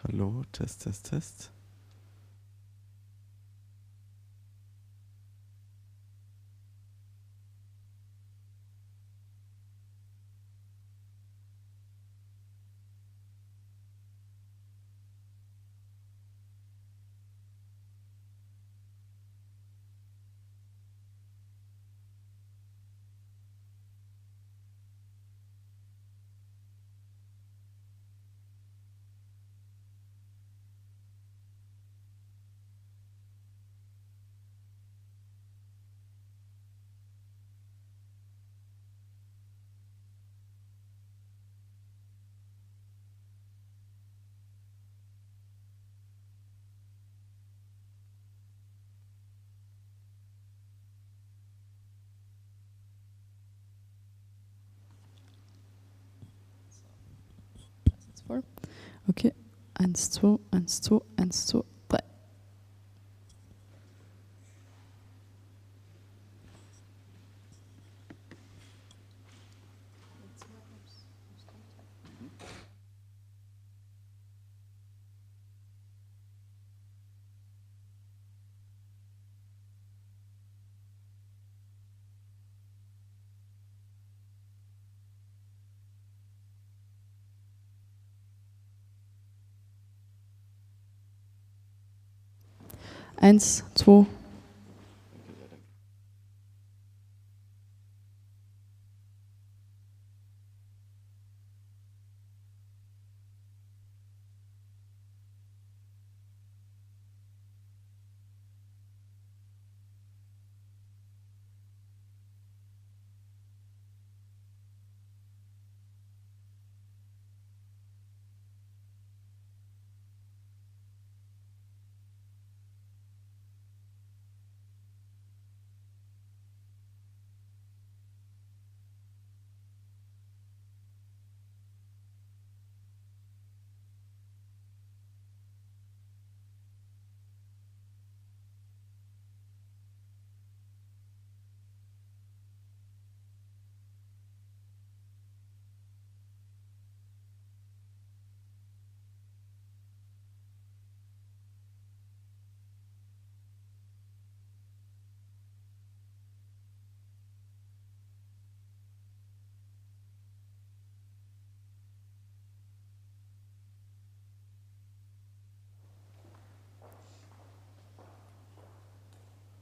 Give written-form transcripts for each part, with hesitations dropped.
Hallo, Test, Test, Test. Okay, 1, 2, 1, 2, 1, 2, 3. Eins, zwei.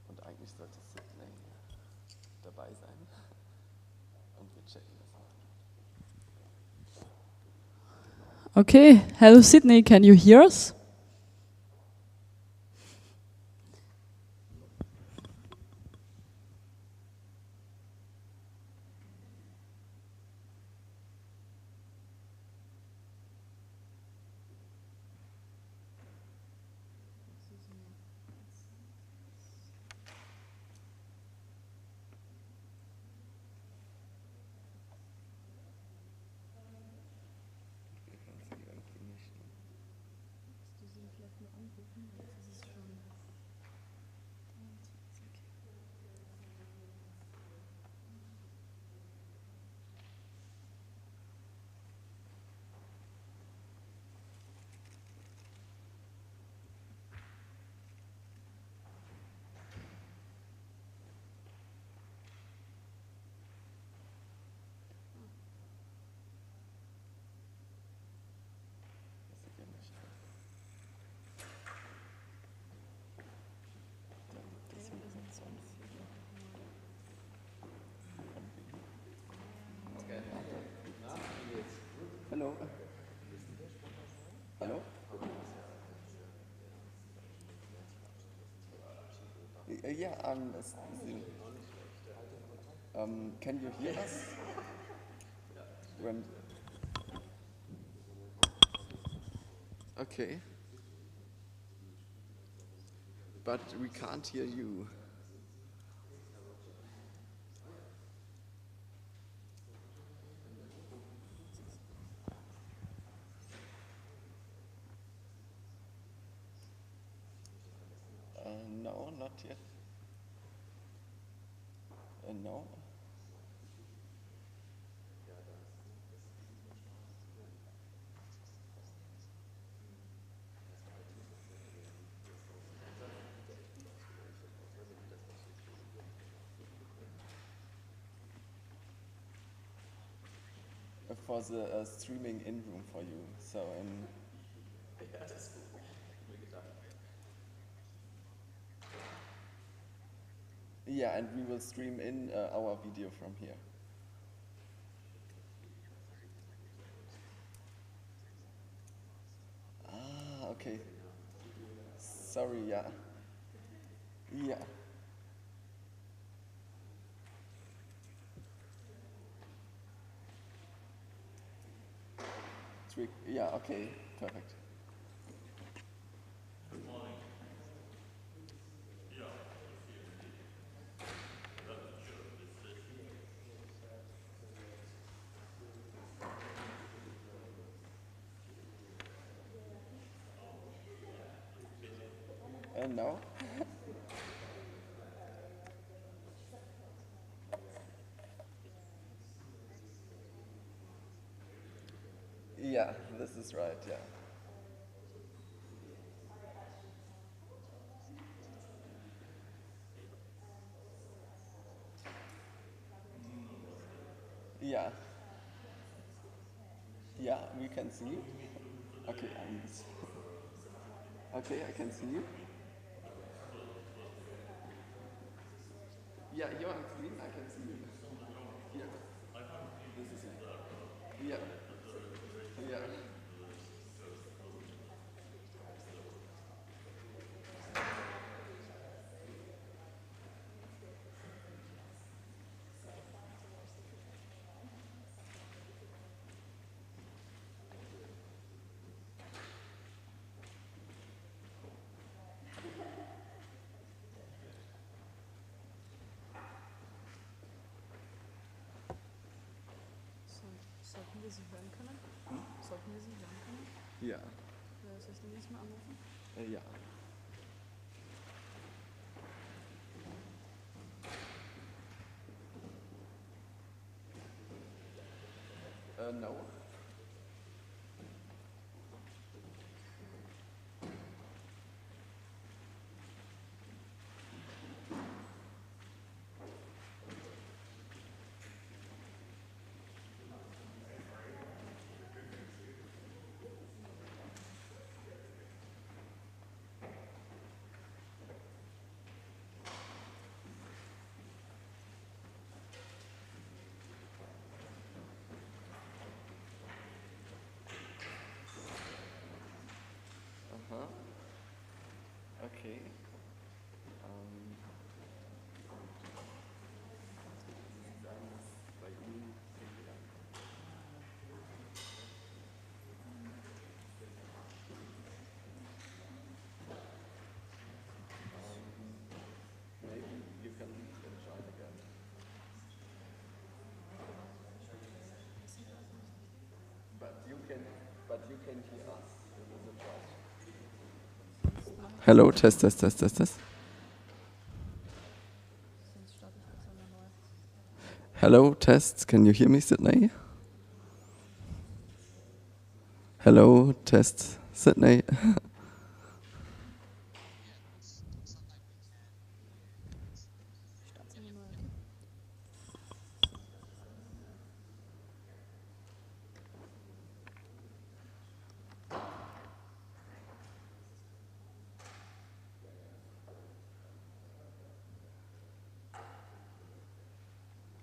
Und eigentlich sollte Sydney dabei sein. Und wir checken das mal. Okay, hello Sydney, can you hear us? Hallo. Hallo? Yeah, I'm listening. Can you hear us? When... Okay. But we can't hear you. No, not yet. No. for the streaming in room for you. So yeah, and we will stream in our video from here. Ah, okay. Sorry, yeah. Yeah. Yeah, okay, perfect. And now? Yeah, this is right, yeah. Yeah. Yeah, we can see you. Okay, okay, I can see you. Yeah, you're on screen, I can see you. Here. This is me. Yeah. Yeah. Sollten wir sie hören können? Sollten wir sie hören können? Ja. Soll ich den jetzt mal anrufen? Ja. No. Aha. Okay. Bei Ihnen. Maybe you can join again. But you can hear us. Is it right? Hello, test, test, test, test, test. Hello, test. Can you hear me, Sydney? Hello, test, Sydney.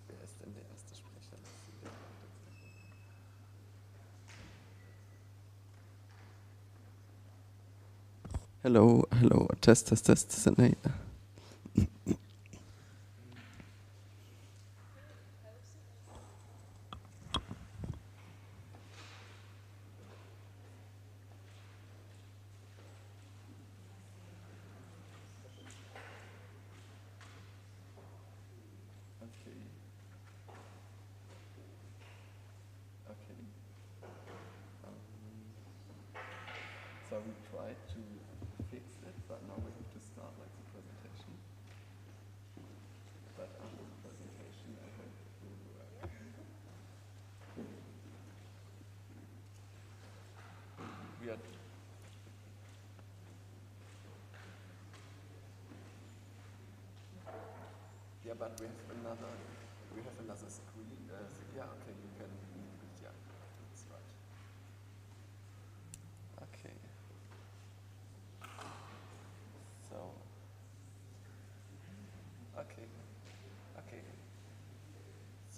Wer ist denn der erste Sprecher? Hello, hello, test, test, test, Sydney. So we tried to fix it, but now we have to start like the presentation. But after the presentation, I hope it will work. We are. Yeah, but we have another screen. Yeah, okay, you can. Yeah.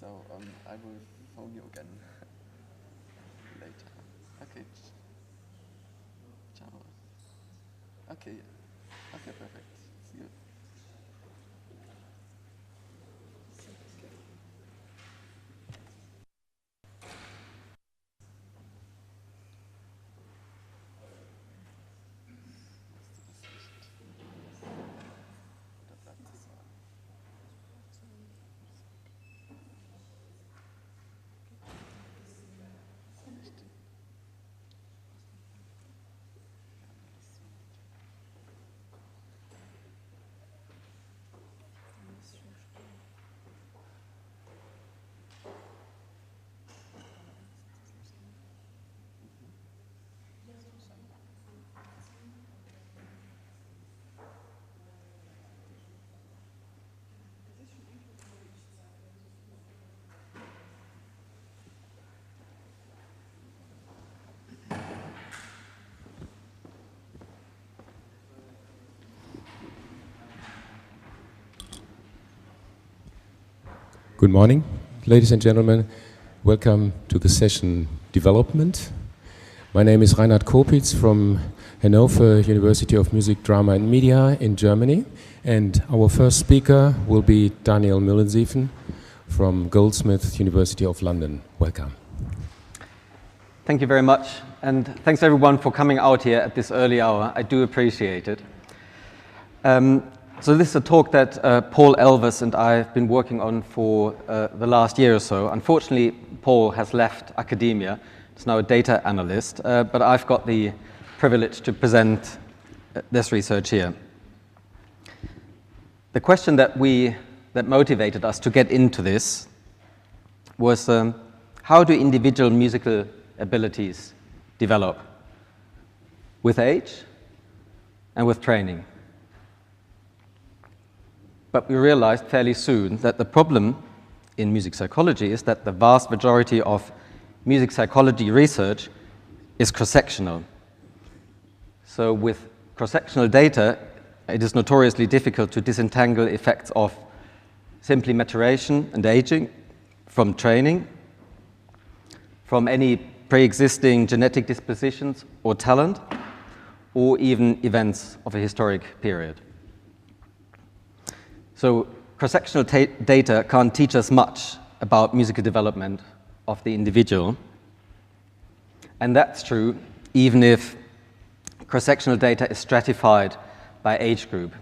So I will phone you again later. Okay. Ciao. Okay. Okay, perfect. See you. Good morning, ladies and gentlemen. Welcome to the session Development. My name is Reinhard Kopiez from Hannover University of Music, Drama and Media in Germany. And our first speaker will be Daniel Llensiefen from Goldsmiths University of London. Welcome. Thank you very much. And thanks everyone for coming out here at this early hour. I do appreciate it. So this is a talk that Paul Elvers and I have been working on for the last year or so. Unfortunately, Paul has left academia. He's now a data analyst, but I've got the privilege to present this research here. The question that motivated us to get into this was how do individual musical abilities develop with age and with training? But we realized fairly soon that the problem in music psychology is that the vast majority of music psychology research is cross-sectional. So with cross-sectional data, it is notoriously difficult to disentangle effects of simply maturation and aging from training, from any pre-existing genetic dispositions or talent, or even events of a historic period. So cross-sectional data can't teach us much about musical development of the individual. And that's true even if cross-sectional data is stratified by age group,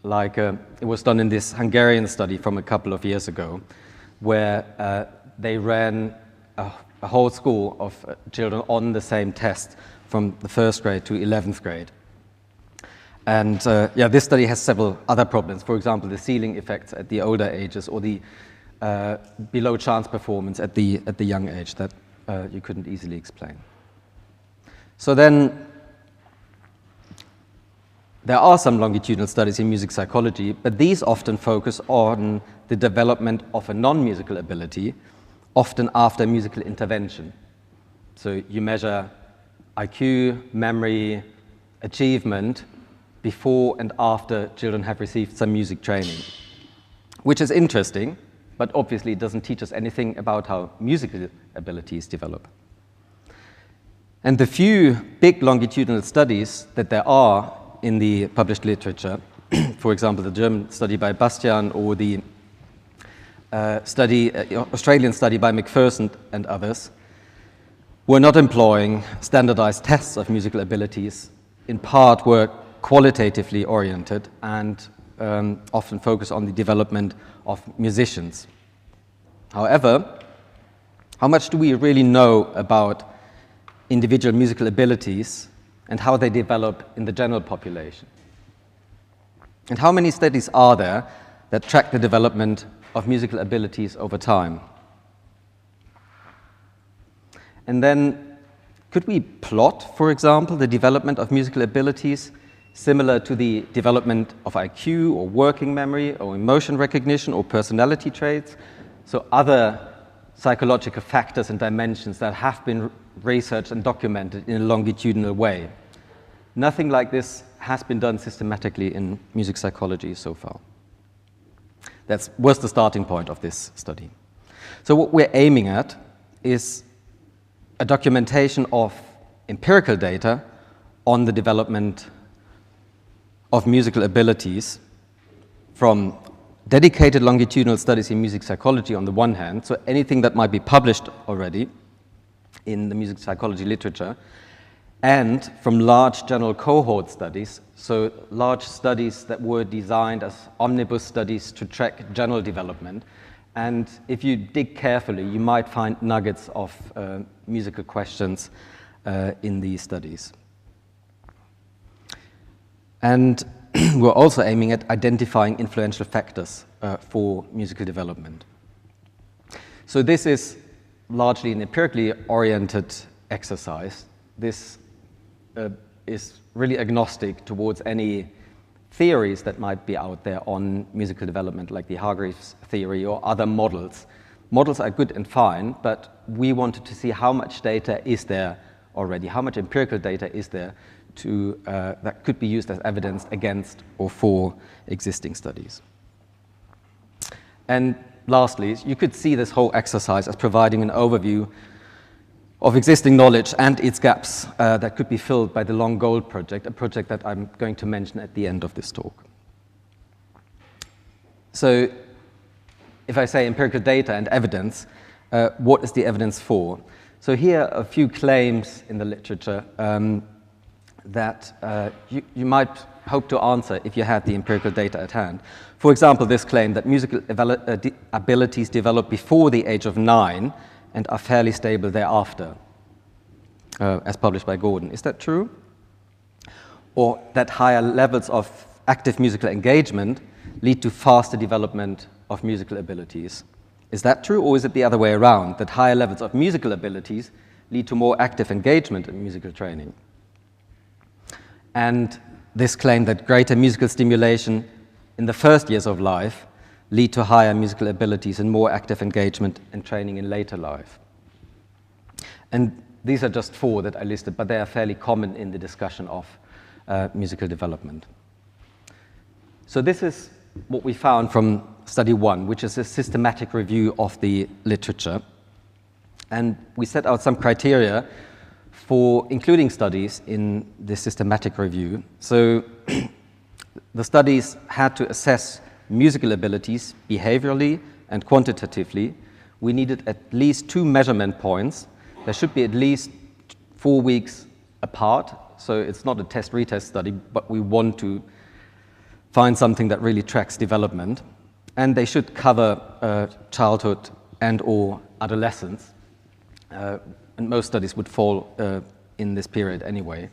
like it was done in this Hungarian study from a couple of years ago, where they ran a whole school of children on the same test from the 1st grade to 11th grade. And this study has several other problems. For example, the ceiling effects at the older ages, or the below chance performance at the young age that you couldn't easily explain. So then, there are some longitudinal studies in music psychology, but these often focus on the development of a non-musical ability, often after musical intervention. So you measure IQ, memory, achievement, before and after children have received some music training, which is interesting, but obviously it doesn't teach us anything about how musical abilities develop. And the few big longitudinal studies that there are in the published literature, for example, the German study by Bastian or the Australian study by McPherson and others, were not employing standardized tests of musical abilities. In part were qualitatively oriented and often focus on the development of musicians. However, how much do we really know about individual musical abilities and how they develop in the general population? And how many studies are there that track the development of musical abilities over time? And then, could we plot, for example, the development of musical abilities similar to the development of IQ or working memory or emotion recognition or personality traits? So other psychological factors and dimensions that have been researched and documented in a longitudinal way. Nothing like this has been done systematically in music psychology so far. That was the starting point of this study. So what we're aiming at is a documentation of empirical data on the development of musical abilities from dedicated longitudinal studies in music psychology on the one hand, so anything that might be published already in the music psychology literature, and from large general cohort studies, so large studies that were designed as omnibus studies to track general development. And if you dig carefully, you might find nuggets of musical questions in these studies. And we're also aiming at identifying influential factors for musical development. So this is largely an empirically oriented exercise. This is really agnostic towards any theories that might be out there on musical development, like the Hargreaves theory or other models. Models are good and fine, but we wanted to see how much data is there already, how much empirical data is there that could be used as evidence against or for existing studies. And lastly, you could see this whole exercise as providing an overview of existing knowledge and its gaps that could be filled by the Long Gold project, a project that I'm going to mention at the end of this talk. So if I say empirical data and evidence, what is the evidence for? So here are a few claims in the literature that you might hope to answer if you had the empirical data at hand. For example, this claim that musical abilities develop before the age of 9 and are fairly stable thereafter, as published by Gordon. Is that true? Or that higher levels of active musical engagement lead to faster development of musical abilities. Is that true, or is it the other way around, that higher levels of musical abilities lead to more active engagement in musical training? And this claim that greater musical stimulation in the first years of life lead to higher musical abilities and more active engagement and training in later life. And these are just 4 that I listed, but they are fairly common in the discussion of musical development. So this is what we found from study 1, which is a systematic review of the literature. And we set out some criteria for including studies in this systematic review. So the studies had to assess musical abilities behaviorally and quantitatively. We needed at least 2 measurement points. There should be at least 4 weeks apart, so it's not a test-retest study, but we want to find something that really tracks development. And they should cover childhood and or adolescence, and most studies would fall in this period anyway.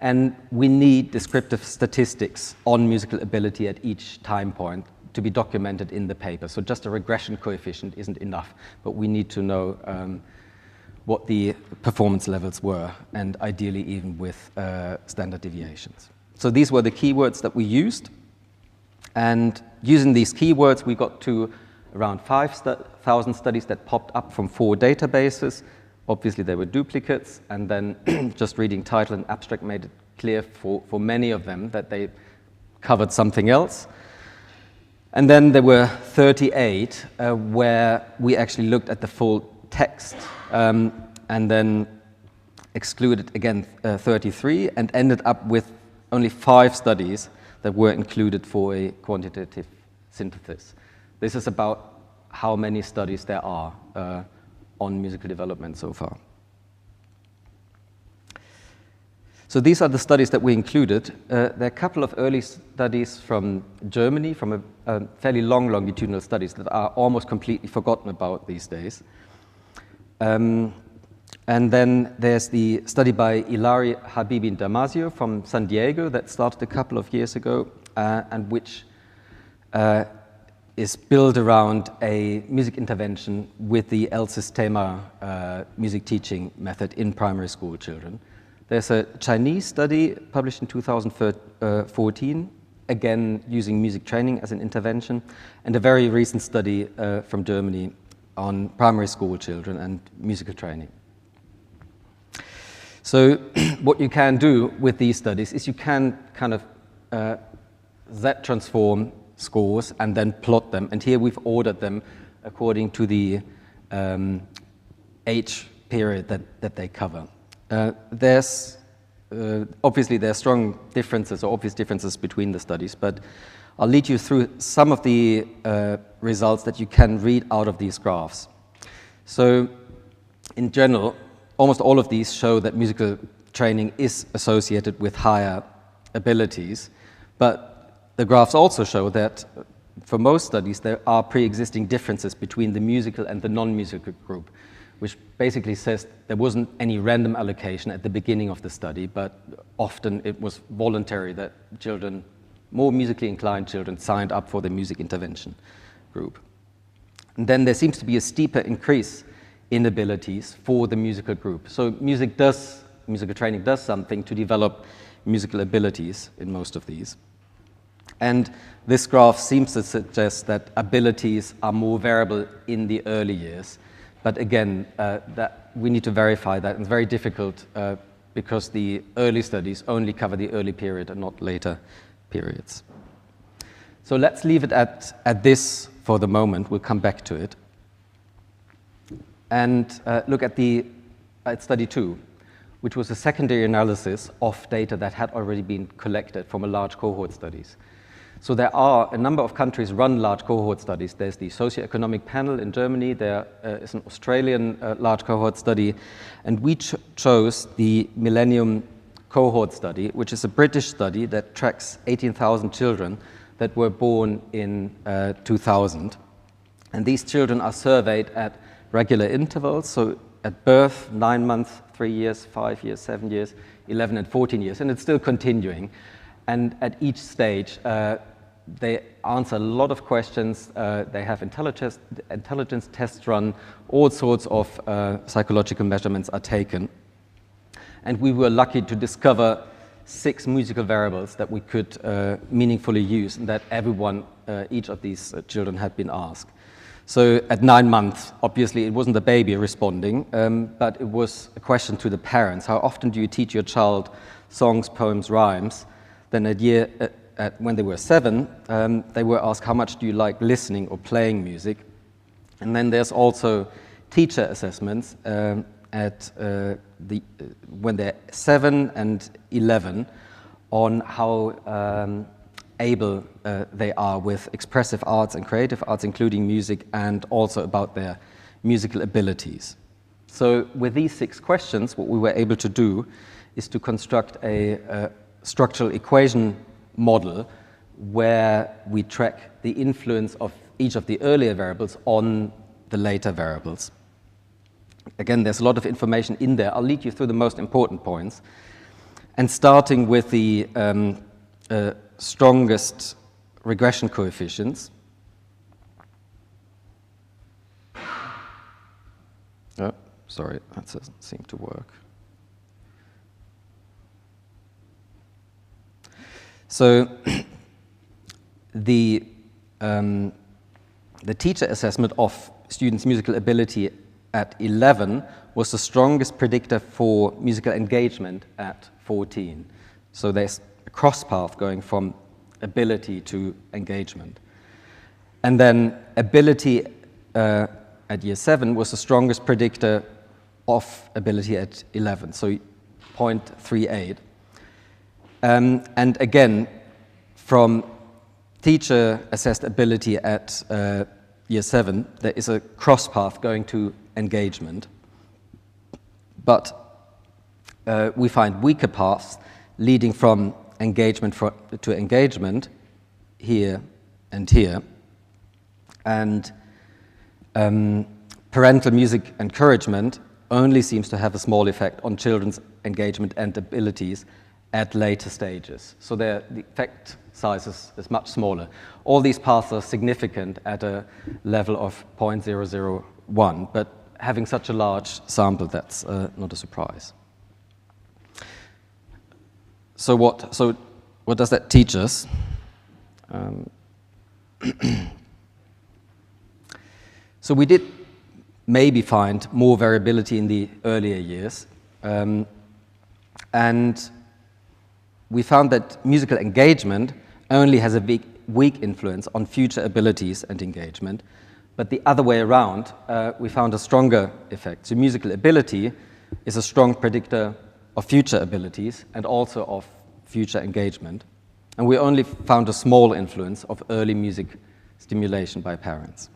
And we need descriptive statistics on musical ability at each time point to be documented in the paper. So just a regression coefficient isn't enough, but we need to know what the performance levels were, and ideally even with standard deviations. So these were the keywords that we used. And using these keywords, we got to around 5,000 studies that popped up from 4 databases. Obviously, there were duplicates, and then just reading title and abstract made it clear for many of them that they covered something else. And then there were 38 where we actually looked at the full text and then excluded, again, 33 and ended up with only 5 studies that were included for a quantitative synthesis. This is about how many studies there are on musical development so far. So these are the studies that we included. There are a couple of early studies from Germany, from a fairly long longitudinal studies that are almost completely forgotten about these days. And then there's the study by Ilari Habibi and Damasio from San Diego that started a couple of years ago, and which is built around a music intervention with the El Sistema music teaching method in primary school children. There's a Chinese study published in 2014, again using music training as an intervention, and a very recent study from Germany on primary school children and musical training. So what you can do with these studies is you can kind of Z-transform scores and then plot them. And here we've ordered them according to the age period that they cover. Obviously there are strong differences or obvious differences between the studies, but I'll lead you through some of the results that you can read out of these graphs. So in general, almost all of these show that musical training is associated with higher abilities, but the graphs also show that for most studies there are pre-existing differences between the musical and the non-musical group, which basically says there wasn't any random allocation at the beginning of the study, but often it was voluntary that children, more musically inclined children, signed up for the music intervention group. And then there seems to be a steeper increase in abilities for the musical group. So musical training does something to develop musical abilities in most of these. And this graph seems to suggest that abilities are more variable in the early years. But again, that we need to verify that. It's very difficult because the early studies only cover the early period and not later periods. So let's leave it at this for the moment. We'll come back to it. And look at study 2, which was a secondary analysis of data that had already been collected from a large cohort studies. So there are a number of countries run large cohort studies. There's the socioeconomic panel in Germany. There is an Australian large cohort study. And we chose the Millennium Cohort Study, which is a British study that tracks 18,000 children that were born in 2000. And these children are surveyed at regular intervals. So at birth, 9 months, 3 years, 5 years, 7 years, 11 and 14 years. And it's still continuing. And at each stage, they answer a lot of questions. They have intelligence tests run. All sorts of psychological measurements are taken. And we were lucky to discover 6 musical variables that we could meaningfully use, and that each of these children had been asked. So at 9 months, obviously, it wasn't the baby responding, but it was a question to the parents. How often do you teach your child songs, poems, rhymes? Then when they were 7, they were asked, how much do you like listening or playing music? And then there's also teacher assessments when they're 7 and 11 on how able they are with expressive arts and creative arts, including music, and also about their musical abilities. So with these 6 questions, what we were able to do is to construct a structural equation model where we track the influence of each of the earlier variables on the later variables. Again, there's a lot of information in there. I'll lead you through the most important points. And starting with the strongest regression coefficients. Oh, sorry, that doesn't seem to work. So the teacher assessment of students' musical ability at 11 was the strongest predictor for musical engagement at 14. So there's a cross path going from ability to engagement. And then ability at year 7 was the strongest predictor of ability at 11, so 0.38. And again, from teacher-assessed ability at year 7, there is a cross path going to engagement. But we find weaker paths leading from engagement to engagement here and here. And parental music encouragement only seems to have a small effect on children's engagement and abilities at later stages. So the effect size is much smaller. All these paths are significant at a level of 0.001, but having such a large sample, that's not a surprise. So what does that teach us? So we did maybe find more variability in the earlier years, and we found that musical engagement only has a weak influence on future abilities and engagement, But the other way around, we found a stronger effect. So musical ability is a strong predictor of future abilities and also of future engagement. And we only found a small influence of early music stimulation by parents.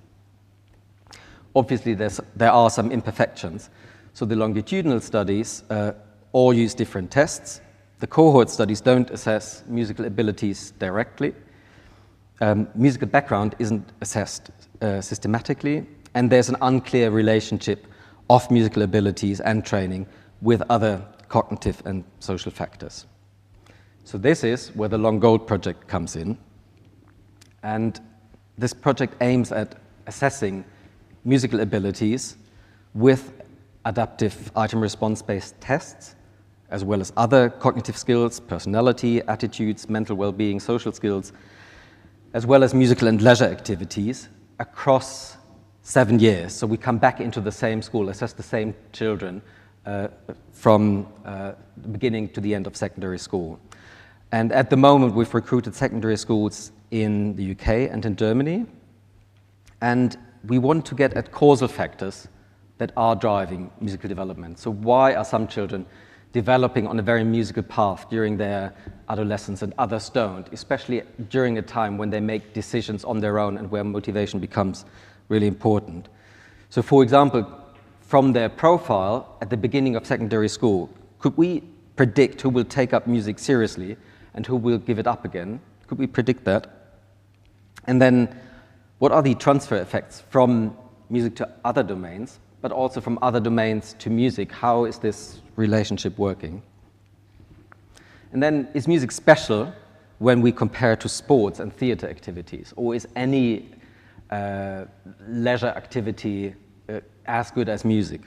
Obviously, there are some imperfections. So the longitudinal studies all use different tests. The cohort studies don't assess musical abilities directly. Musical background isn't assessed systematically, and there's an unclear relationship of musical abilities and training with other cognitive and social factors. So this is where the Long Gold project comes in. And this project aims at assessing musical abilities with adaptive item response-based tests, as well as other cognitive skills, personality, attitudes, mental well-being, social skills, as well as musical and leisure activities across 7 years. So we come back into the same school, assess the same children from the beginning to the end of secondary school. And at the moment, we've recruited secondary schools in the UK and in Germany. And we want to get at causal factors that are driving musical development. So why are some children developing on a very musical path during their adolescence and others don't, especially during a time when they make decisions on their own and where motivation becomes really important. So for example, from their profile at the beginning of secondary school, could we predict who will take up music seriously and who will give it up again? Could we predict that? And then what are the transfer effects from music to other domains, but also from other domains to music? How is this relationship working? And then, is music special when we compare to sports and theater activities? Or is any leisure activity as good as music?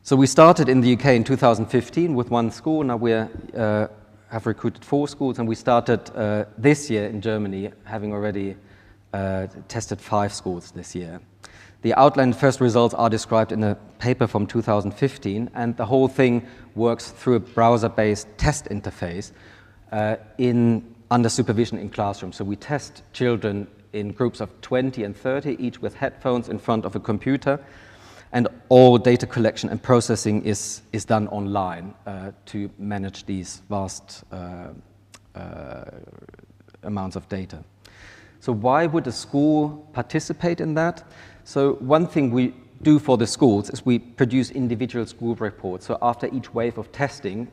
So we started in the UK in 2015 with 1 school. Now we have recruited 4 schools, and we started this year in Germany, having already tested 5 schools this year. The outline first results are described in a paper from 2015, and the whole thing works through a browser-based test interface under supervision in classrooms. So we test children in groups of 20 and 30, each with headphones in front of a computer, and all data collection and processing is done online to manage these vast amounts of data. So why would a school participate in that? So one thing we do for the schools is we produce individual school reports. So after each wave of testing,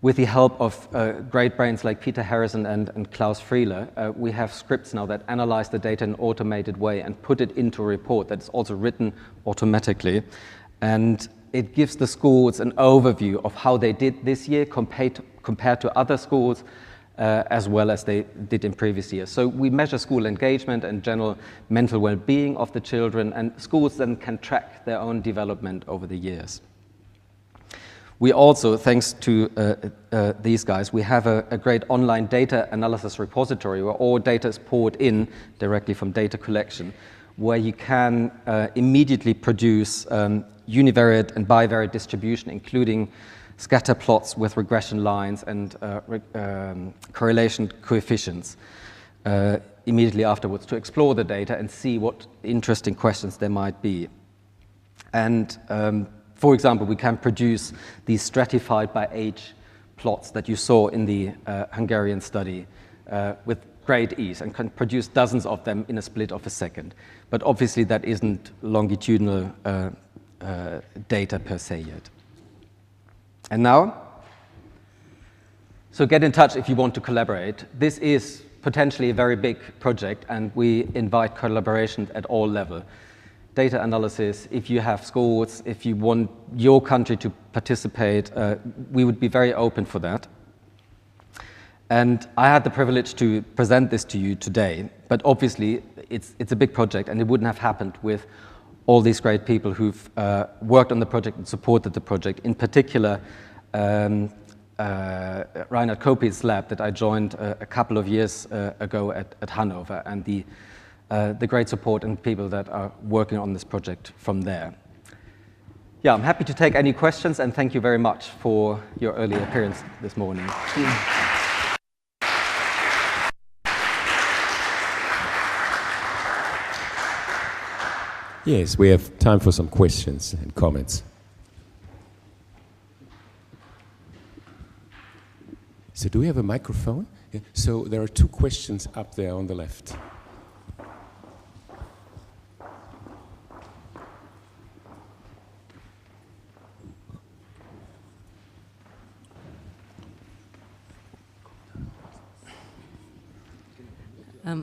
with the help of great brains like Peter Harrison and Klaus Frieler, we have scripts now that analyze the data in an automated way and put it into a report that's also written automatically. And it gives the schools an overview of how they did this year compared to other schools, as well as they did in previous years. So we measure school engagement and general mental well-being of the children, and schools then can track their own development over the years. We also, thanks to these guys, we have a great online data analysis repository where all data is poured in directly from data collection, where you can immediately produce univariate and bivariate distribution, including scatter plots with regression lines and correlation coefficients immediately afterwards to explore the data and see what interesting questions there might be. And for example, we can produce these stratified by age plots that you saw in the Hungarian study with great ease, and can produce dozens of them in a split of a second. But obviously that isn't longitudinal data per se yet. And now, so get in touch if you want to collaborate. This is potentially a very big project, and we invite collaboration at all levels. Data analysis, if you have schools, if you want your country to participate, we would be very open for that. And I had the privilege to present this to you today, but obviously it's a big project, and it wouldn't have happened with all these great people who've worked on the project and supported the project. In particular, Reinhard Kopiez's lab that I joined a couple of years ago at Hanover, and the great support and people that are working on this project from there. Yeah, I'm happy to take any questions, and thank you very much for your early appearance this morning. Yes, we have time for some questions and comments. So do we have a microphone? Yeah. So there are 2 questions up there on the left.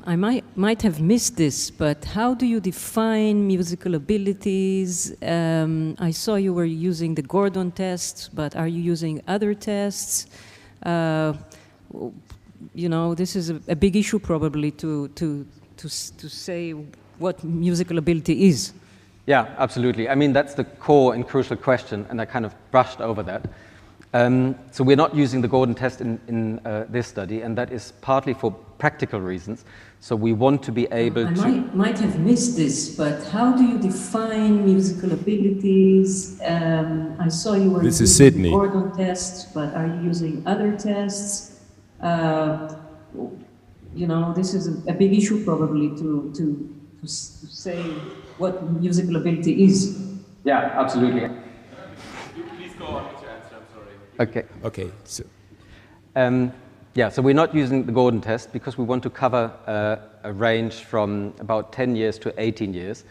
I might have missed this, but how do you define musical abilities? I saw you were using the Gordon test, but are you using other tests? You know, this is a big issue probably to say what musical ability is. Yeah, absolutely. I mean, that's the core and crucial question, and I kind of brushed over that. So we're not using the Gordon test in this study, and that is partly for practical reasons. So we want to be able to... I might have missed this, but how do you define musical abilities? I saw you were using the Gordon test, but are you using other tests? You know, this is a big issue probably to say what musical ability is. Yeah, absolutely. Please go on with your answer, I'm sorry. Okay. Okay. So. Yeah, so we're not using the Gordon test because we want to cover a range from about 10 years to 18 years.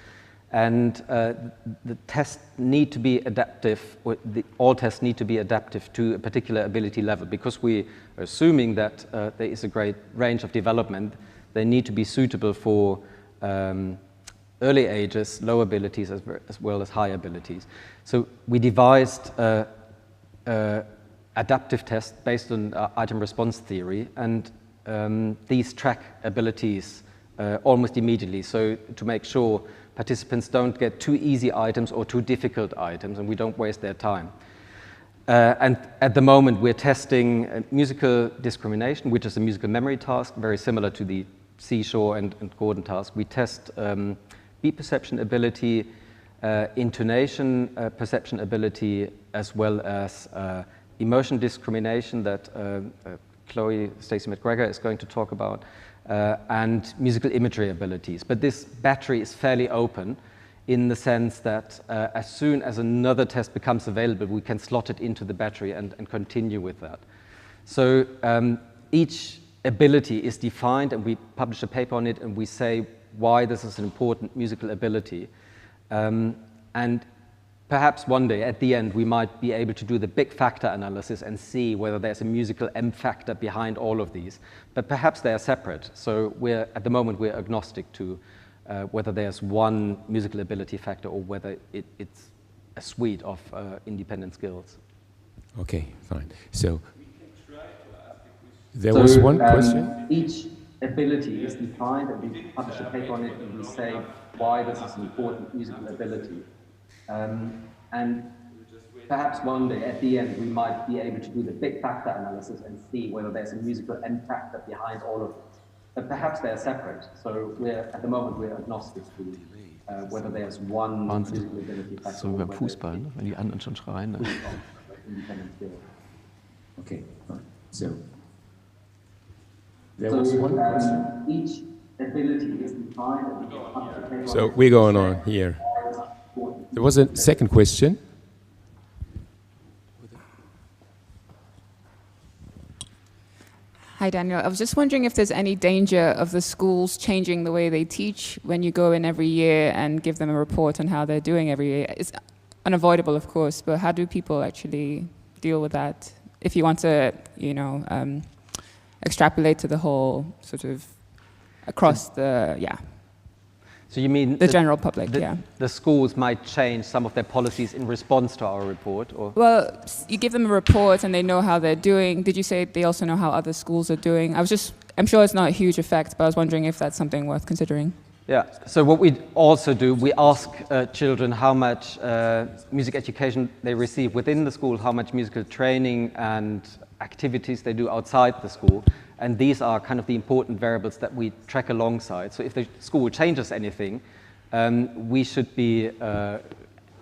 And the tests need to be adaptive, or all tests need to be adaptive to a particular ability level. Because we are assuming that there is a great range of development, they need to be suitable for early ages, low abilities, as well as high abilities. So we devised adaptive tests based on item response theory, and these track abilities almost immediately, so to make sure participants don't get too easy items or too difficult items, and we don't waste their time. And at the moment we're testing musical discrimination, which is a musical memory task, very similar to the Seashore and Gordon task. We test beat perception ability, intonation perception ability, as well as emotion discrimination that Chloe Stacey McGregor is going to talk about, and musical imagery abilities. But this battery is fairly open in the sense that as soon as another test becomes available, we can slot it into the battery and continue with that. So each ability is defined, and we publish a paper on it, and we say why this is an important musical ability. And perhaps one day, at the end, we might be able to do the big factor analysis and see whether there's a musical M factor behind all of these. But perhaps they are separate. So at the moment, we're agnostic to whether there's one musical ability factor or whether it's a suite of independent skills. Okay, fine. So there was one question. Each ability is defined, and we publish a paper on it, and we say why this is an important musical ability. And perhaps one day, at the end, we might be able to do the big factor analysis and see whether there's a musical M factor behind all of this. But perhaps they're separate. So at the moment, we're agnostic to whether there's one musical ability factor. So beim Fußball, ne? Wenn die anderen schon schreien. Ne? Okay, fine. So there was one question. Each ability is defined, and we publish a paper. So we're going on here. There was a second question. Hi, Daniel. I was just wondering if there's any danger of the schools changing the way they teach when you go in every year and give them a report on how they're doing every year. It's unavoidable, of course, but how do people actually deal with that? If you want to, extrapolate to the whole sort of across the, So you mean the general public, The schools might change some of their policies in response to our report, or? Well, you give them a report and they know how they're doing. Did you say they also know how other schools are doing? I'm sure it's not a huge effect, but I was wondering if that's something worth considering. Yeah, so what we also do, we ask children how much music education they receive within the school, how much musical training and activities they do outside the school. And these are kind of the important variables that we track alongside. So if the school changes anything, we should be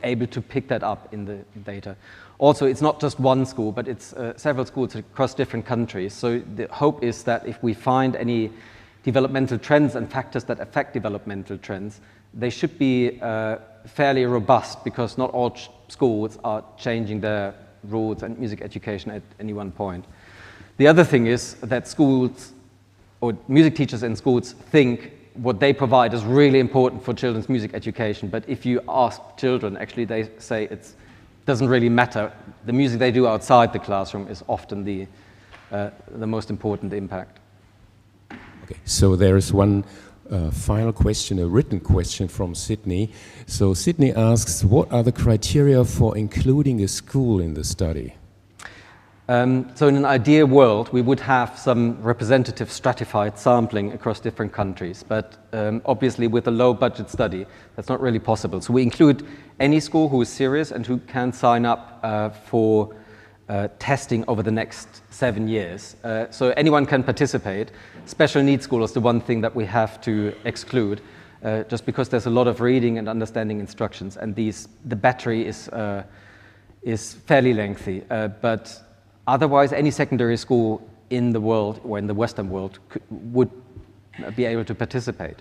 able to pick that up in the data. Also, it's not just one school, but it's several schools across different countries. So the hope is that if we find any developmental trends and factors that affect developmental trends, they should be fairly robust because not all schools are changing their rules and music education at any one point. The other thing is that schools or music teachers in schools think what they provide is really important for children's music education, but if you ask children, actually they say it doesn't really matter. The music they do outside the classroom is often the most important impact. Okay, so there is one final question, a written question from Sydney. So Sydney asks, what are the criteria for including a school in the study? So in an ideal world, we would have some representative stratified sampling across different countries, but obviously with a low budget study, that's not really possible. So we include any school who is serious and who can sign up for testing over the next 7 years. So anyone can participate. Special needs school is the one thing that we have to exclude, just because there's a lot of reading and understanding instructions, and the battery is fairly lengthy. But otherwise, any secondary school in the world, or in the Western world, would be able to participate.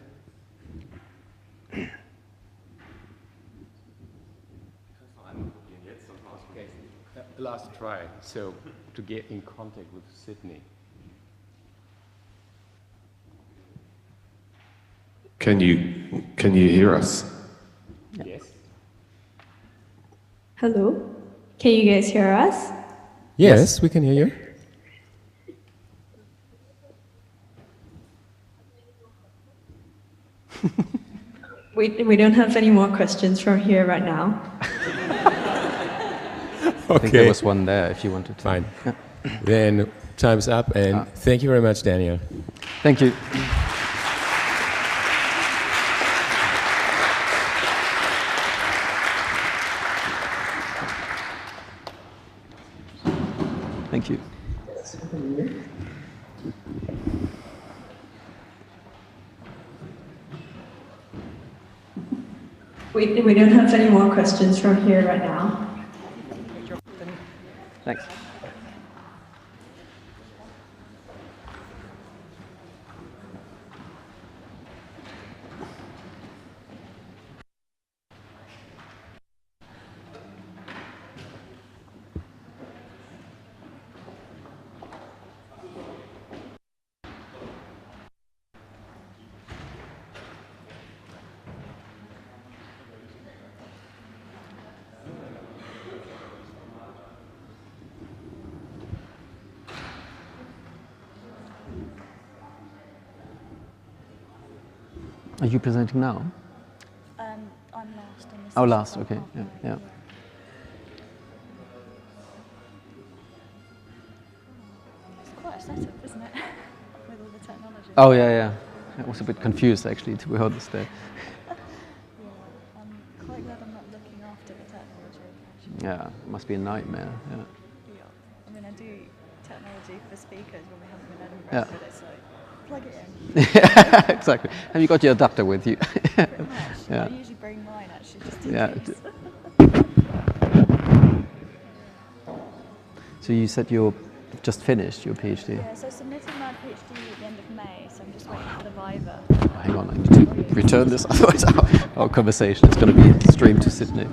Last try, so to get in contact with Sydney. Can you hear us? Yes. Hello, can you guys hear us? Yes, we can hear you. We don't have any more questions from here right now. I think there was one there if you wanted to. Fine. Then time's up, and thank you very much, Daniel. Thank you. Thank you. We don't have any more questions from here right now. Thanks. Are you presenting now? I'm last on this. Oh, last, okay, yeah. It's quite a setup, isn't it? With all the technology. Oh, yeah. I was a bit confused, actually, to be honest there. Yeah, I'm quite glad I'm not looking after the technology, actually. Yeah, it must be a nightmare, yeah. Yeah. I mean, I do technology for speakers when we have them in Edinburgh, Yeah. but it's like, plug it in. Yeah, exactly. Have you got your adapter with you? Pretty much. Yeah. I usually bring mine, actually, just in Yeah. case. So you said you've just finished your PhD? Yeah, so I submitted my PhD at the end of May, so I'm just waiting for the Viva. Oh, hang on, I need to return this, otherwise our conversation is going to be streamed to Sydney.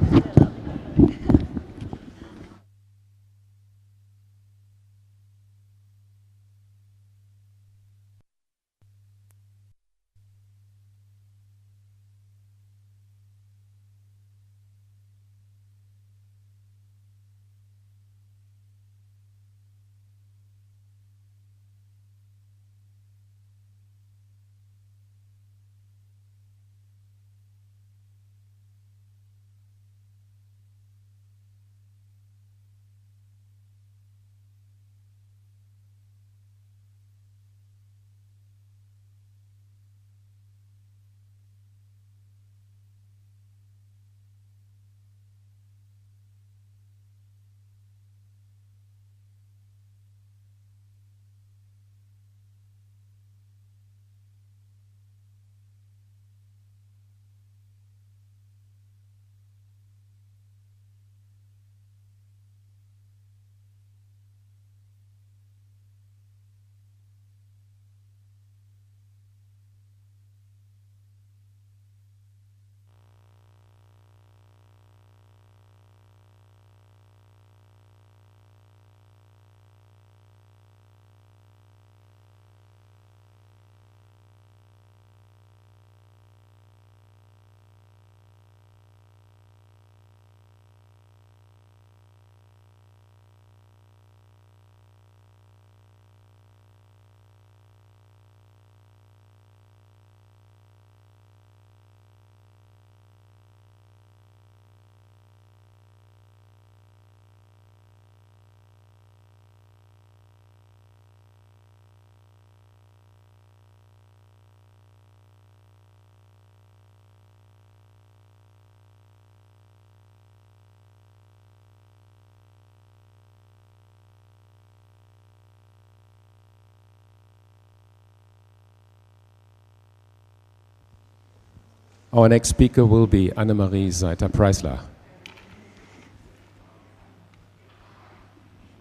Our next speaker will be Annemarie Seither-Preisler.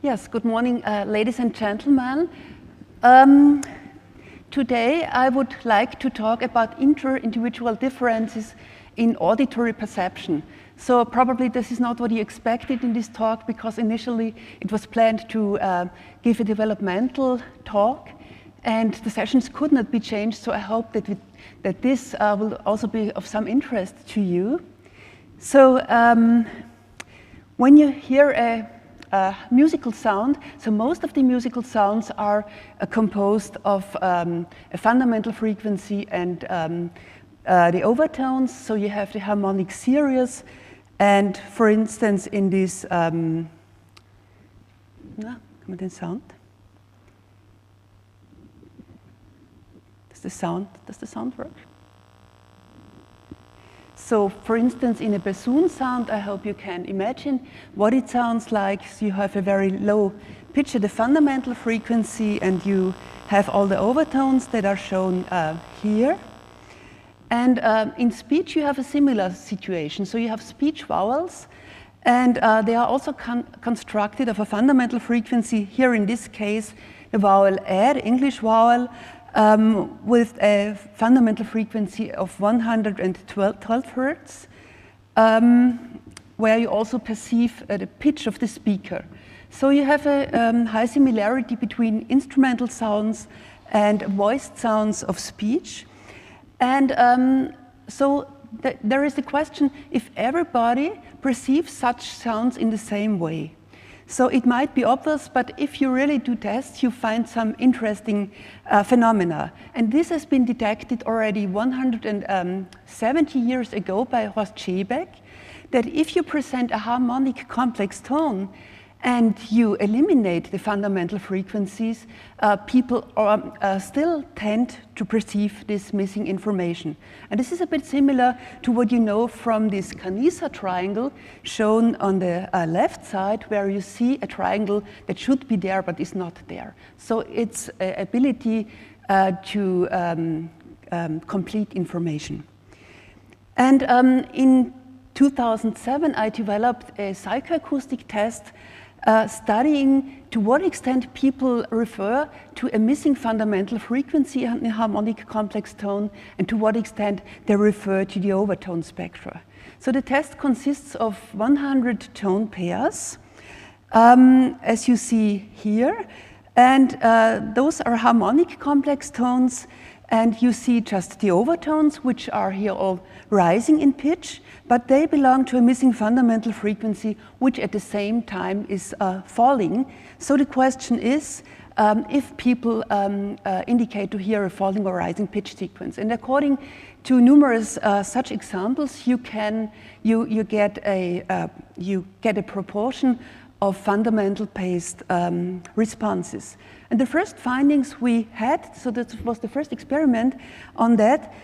Yes, good morning, ladies and gentlemen. Today I would like to talk about inter-individual differences in auditory perception. So probably this is not what you expected in this talk, because initially it was planned to give a developmental talk, and the sessions could not be changed, so I hope that this will also be of some interest to you. So when you hear a musical sound, so most of the musical sounds are composed of a fundamental frequency and the overtones. So you have the harmonic series, and for instance in this, kann man den Sound? Does the sound work? So, for instance, in a bassoon sound, I hope you can imagine what it sounds like. So you have a very low pitch at the fundamental frequency, and you have all the overtones that are shown here. And in speech, you have a similar situation. So you have speech vowels, and they are also constructed of a fundamental frequency. Here, in this case, the vowel ä, the English vowel, with a fundamental frequency of 112 Hertz, where you also perceive the pitch of the speaker. So you have a high similarity between instrumental sounds and voiced sounds of speech. And so there is the question if everybody perceives such sounds in the same way. So it might be obvious, but if you really do tests, you find some interesting phenomena. And this has been detected already 170 years ago by Horst Schebeck, that if you present a harmonic complex tone and you eliminate the fundamental frequencies, people still tend to perceive this missing information. And this is a bit similar to what you know from this Canisa triangle shown on the left side, where you see a triangle that should be there but is not there. So it's an ability to complete information. And in 2007, I developed a psychoacoustic test studying to what extent people refer to a missing fundamental frequency in a harmonic complex tone, and to what extent they refer to the overtone spectra. So the test consists of 100 tone pairs, as you see here, and those are harmonic complex tones, and you see just the overtones, which are here all rising in pitch, but they belong to a missing fundamental frequency, which at the same time is falling. So the question is if people indicate to hear a falling or rising pitch sequence. And according to numerous such examples, you get a proportion of fundamental paced responses. And the first findings we had, so that was the first experiment on that,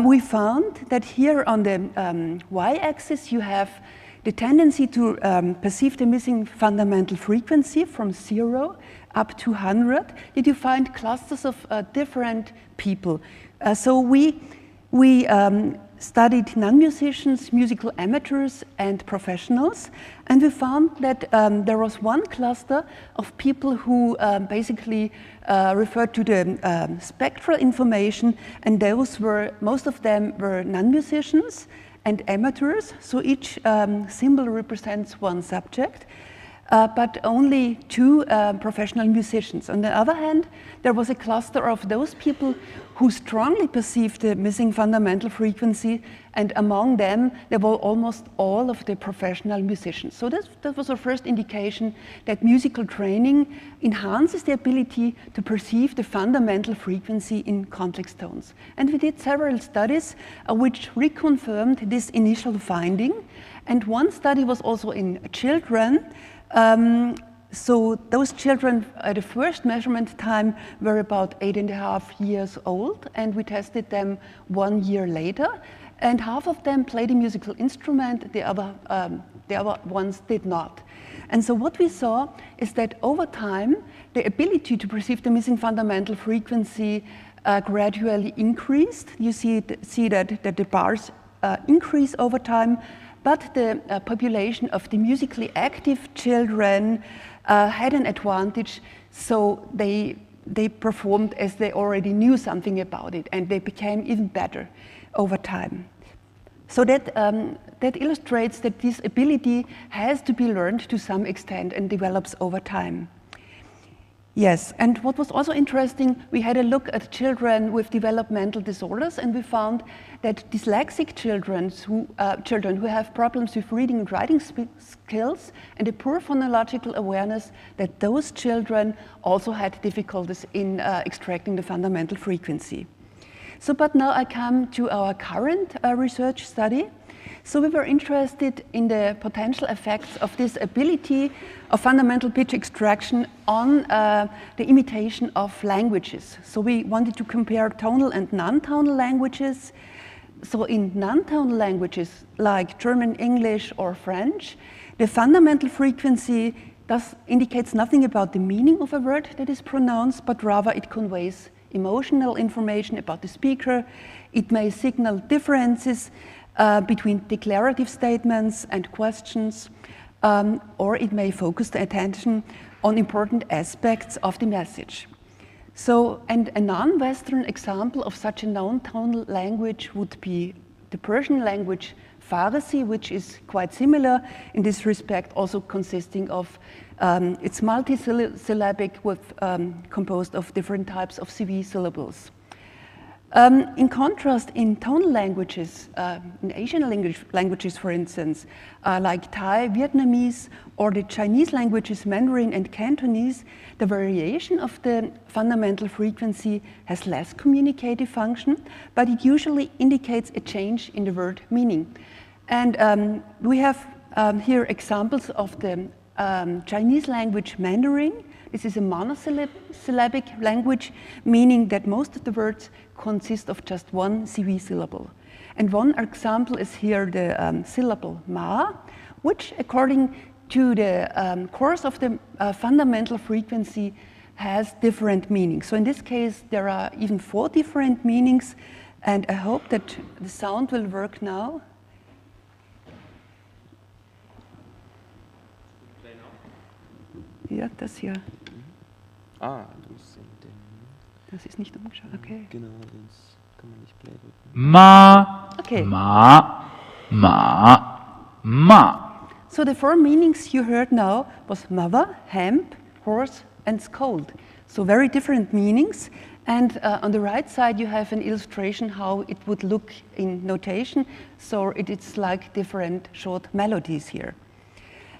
we found that here on the y-axis you have the tendency to perceive the missing fundamental frequency from 0 up to 100, yet you find clusters of different people. So we studied non-musicians, musical amateurs, and professionals, and we found that there was one cluster of people who basically referred to the spectral information, and those were, most of them were non-musicians and amateurs, so each symbol represents one subject. But only 2 professional musicians. On the other hand, there was a cluster of those people who strongly perceived the missing fundamental frequency, and among them, there were almost all of the professional musicians. So that was our first indication that musical training enhances the ability to perceive the fundamental frequency in complex tones. And we did several studies which reconfirmed this initial finding. And one study was also in children. So those children at the first measurement time were about 8.5 years old, and we tested them 1 year later, and half of them played a musical instrument, the other ones did not. And so what we saw is that over time, the ability to perceive the missing fundamental frequency gradually increased. You see that the bars increase over time, but the population of the musically active children had an advantage, so they performed as they already knew something about it, and they became even better over time. So that illustrates that this ability has to be learned to some extent and develops over time. Yes, and what was also interesting, we had a look at children with developmental disorders, and we found that dyslexic children who have problems with reading and writing skills and a poor phonological awareness, that those children also had difficulties in extracting the fundamental frequency. So, but now I come to our current research study. So we were interested in the potential effects of this ability of fundamental pitch extraction on the imitation of languages. So we wanted to compare tonal and non-tonal languages. So in non-tonal languages like German, English, or French, the fundamental frequency indicates nothing about the meaning of a word that is pronounced, but rather it conveys emotional information about the speaker. It may signal differences between declarative statements and questions, or it may focus the attention on important aspects of the message. So, and a non-Western example of such a non-tonal language would be the Persian language Farsi, which is quite similar in this respect, also consisting of it's multisyllabic with composed of different types of CV syllables. In contrast, in tonal languages, in Asian languages, for instance, like Thai, Vietnamese, or the Chinese languages, Mandarin and Cantonese, the variation of the fundamental frequency has less communicative function, but it usually indicates a change in the word meaning. And we have here examples of the Chinese language Mandarin. This is a monosyllabic language, meaning that most of the words consist of just one CV syllable. And one example is here the syllable ma, which according to the course of the fundamental frequency has different meanings. So in this case, there are even 4 different meanings, and I hope that the sound will work now. Ja, das hier. Ah, du musst den. Das ist nicht umgeschaut, okay. Genau, sonst kann man nicht Play drücken. Ma, okay. Ma, ma, ma. So the 4 meanings you heard now was mother, hemp, horse, and scold. So very different meanings. And on the right side, you have an illustration how it would look in notation. So it's like different short melodies here.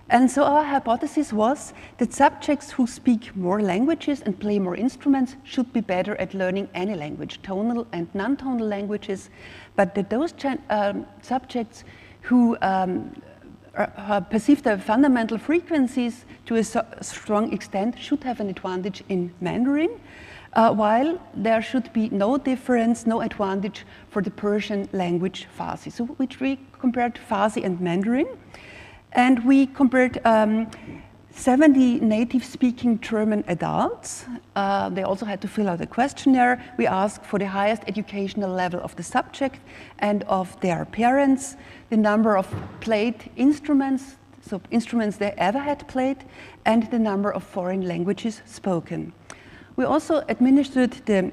And so our hypothesis was that subjects who speak more languages and play more instruments should be better at learning any language, tonal and non-tonal languages, but that those subjects who perceive the fundamental frequencies to a strong extent should have an advantage in Mandarin, while there should be no difference, no advantage for the Persian language Farsi. So which we compared Farsi and Mandarin. And we compared 70 native-speaking German adults. They also had to fill out a questionnaire. We asked for the highest educational level of the subject and of their parents, the number of played instruments, so instruments they ever had played, and the number of foreign languages spoken. We also administered the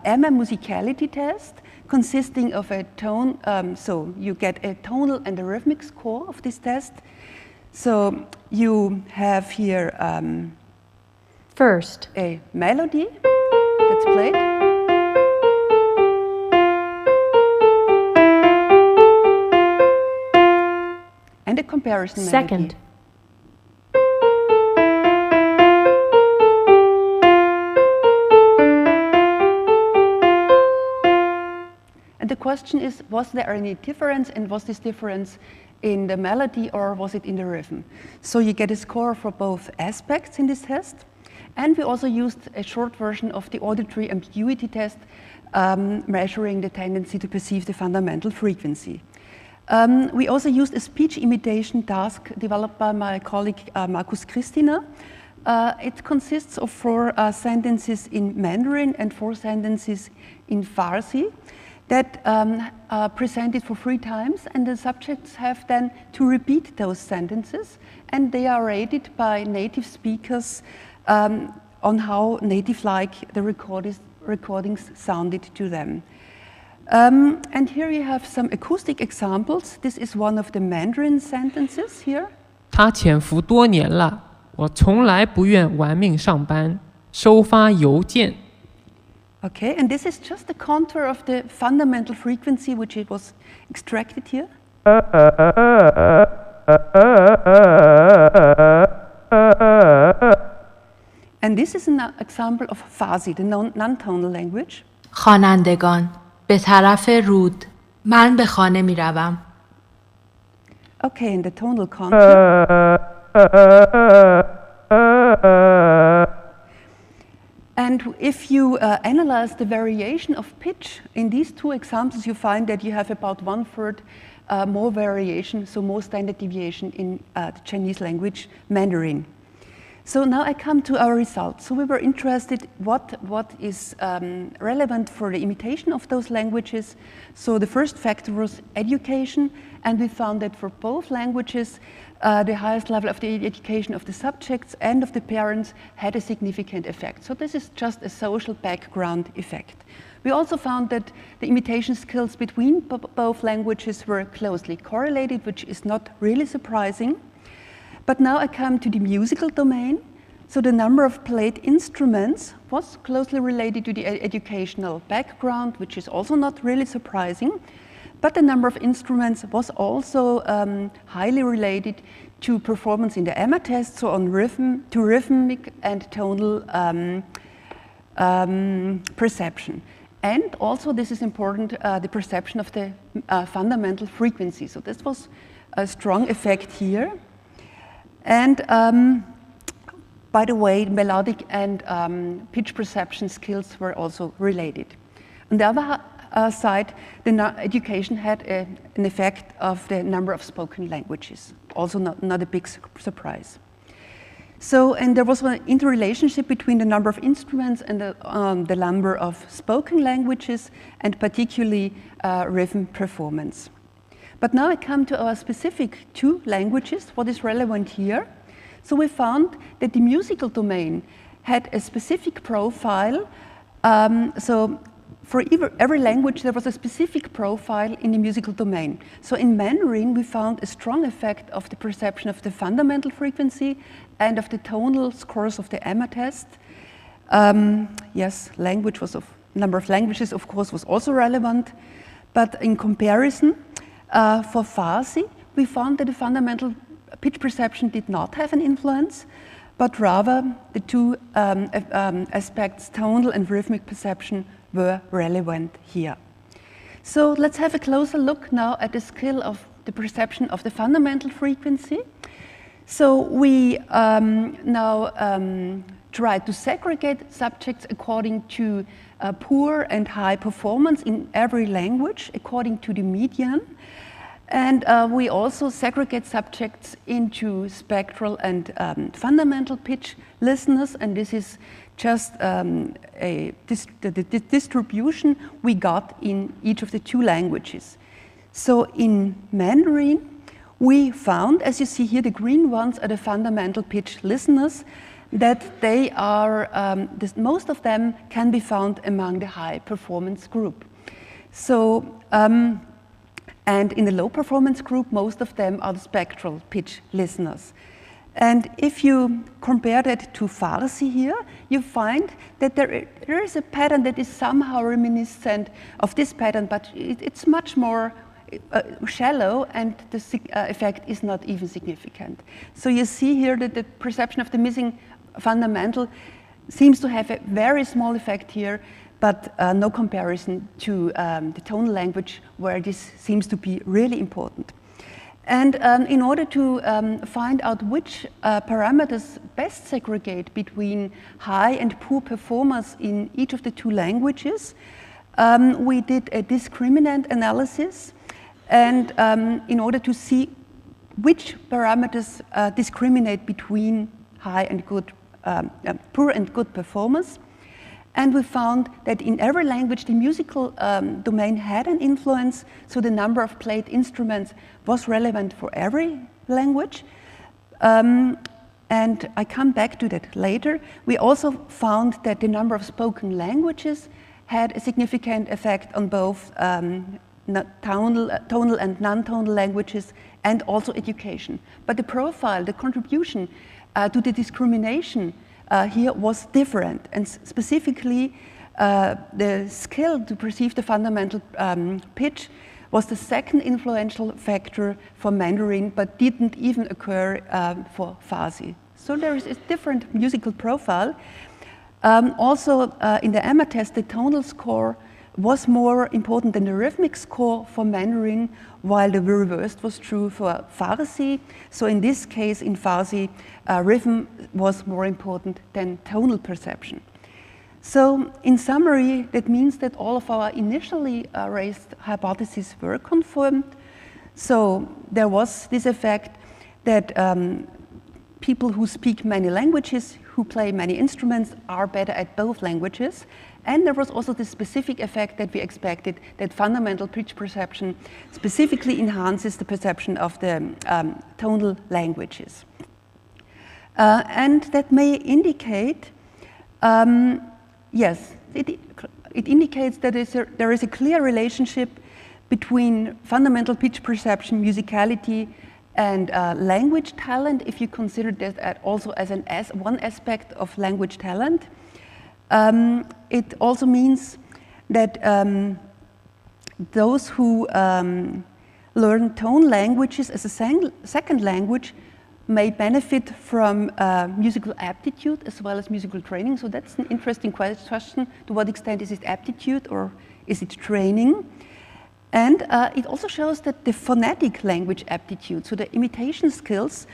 EMA musicality test, consisting of a tone, so you get a tonal and a rhythmic score of this test. So you have here first a melody that's played. And a comparison Second. melody. And the question is, was there any difference, and was this difference in the melody or was it in the rhythm? So you get a score for both aspects in this test. And we also used a short version of the auditory ambiguity test, measuring the tendency to perceive the fundamental frequency. We also used a speech imitation task developed by my colleague Markus Christina. It consists of 4 sentences in Mandarin and 4 sentences in Farsi. that are presented for 3 times, and the subjects have then to repeat those sentences, and they are rated by native speakers on how native-like the recordings sounded to them. And here you have some acoustic examples. This is one of the Mandarin sentences here. 他潜伏多年了，我从来不愿玩命上班，收发邮件。 Okay, and this is just the contour of the fundamental frequency which it was extracted here. And this is an example of Farsi, the non-tonal language. خوانندگان به طرف رود من به خانه می روم. Okay, in the tonal contour. And if you analyze the variation of pitch in these 2 examples, you find that you have about 1/3 more variation, so more standard deviation in the Chinese language, Mandarin. So now I come to our results. So we were interested what is relevant for the imitation of those languages. So the first factor was education, and we found that for both languages, the highest level of the education of the subjects and of the parents had a significant effect. So this is just a social background effect. We also found that the imitation skills between both languages were closely correlated, which is not really surprising. But now I come to the musical domain. So the number of played instruments was closely related to the educational background, which is also not really surprising. But the number of instruments was also highly related to performance in the EMMA test, so on rhythmic and tonal perception. And also, this is important, the perception of the fundamental frequency. So this was a strong effect here. And by the way, melodic and pitch perception skills were also related. On the other side, the education had an effect of the number of spoken languages, also not a big surprise. So, and there was an interrelationship between the number of instruments and the number of spoken languages, and particularly rhythm performance. But now I come to our specific 2 languages, what is relevant here. So we found that the musical domain had a specific profile. So for every language, there was a specific profile in the musical domain. So in Mandarin, we found a strong effect of the perception of the fundamental frequency and of the tonal scores of the EMMA test. Yes, number of languages, of course, was also relevant. But in comparison, for Farsi, we found that the fundamental pitch perception did not have an influence, but rather the 2 aspects, tonal and rhythmic perception, were relevant here. So let's have a closer look now at the scale of the perception of the fundamental frequency. So we now try to segregate subjects according to poor and high performance in every language, according to the median. And we also segregate subjects into spectral and fundamental pitch listeners, and this is just the distribution we got in each of the 2 languages. So in Mandarin, we found, as you see here, the green ones are the fundamental pitch listeners, that they are, most of them can be found among the high performance group. So, and in the low performance group, most of them are the spectral pitch listeners. And if you compare that to Farsi here, you find that there is a pattern that is somehow reminiscent of this pattern, but it's much more shallow, and the effect is not even significant. So you see here that the perception of the missing fundamental seems to have a very small effect here, but no comparison to the tonal language, where this seems to be really important. And in order to find out which parameters best segregate between high and poor performers in each of the 2 languages, we did a discriminant analysis. And in order to see which parameters discriminate between high and good, poor and good performers. And we found that in every language, the musical domain had an influence, so the number of played instruments was relevant for every language. And I come back to that later. We also found that the number of spoken languages had a significant effect on both tonal and non-tonal languages, and also education. But the profile, the contribution to the discrimination here was different, and specifically the skill to perceive the fundamental pitch was the second influential factor for Mandarin, but didn't even occur for Farsi. So there is a different musical profile. Also, in the EMMA test, the tonal score was more important than the rhythmic score for Mandarin, while the reverse was true for Farsi. So in this case, in Farsi, rhythm was more important than tonal perception. So in summary, that means that all of our initially raised hypotheses were confirmed. So there was this effect that people who speak many languages, who play many instruments, are better at both languages. And there was also the specific effect that we expected, that fundamental pitch perception specifically enhances the perception of the tonal languages. And that may indicate, yes, it indicates that there is a clear relationship between fundamental pitch perception, musicality, and language talent, if you consider that also as one aspect of language talent. It also means that those who learn tone languages as a second language may benefit from musical aptitude as well as musical training. So that's an interesting question. To what extent is it aptitude or is it training? And it also shows that the phonetic language aptitude, so the imitation skills,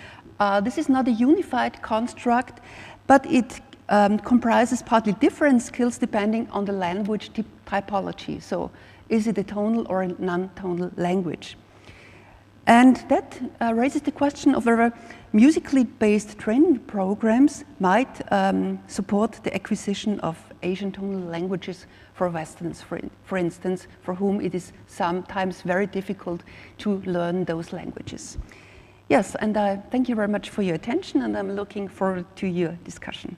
this is not a unified construct, but it comprises partly different skills depending on the language typology. So is it a tonal or a non-tonal language? And that raises the question of whether musically based training programs might support the acquisition of Asian tonal languages for Westerns, for instance, for whom it is sometimes very difficult to learn those languages. Yes, and I thank you very much for your attention, and I'm looking forward to your discussion.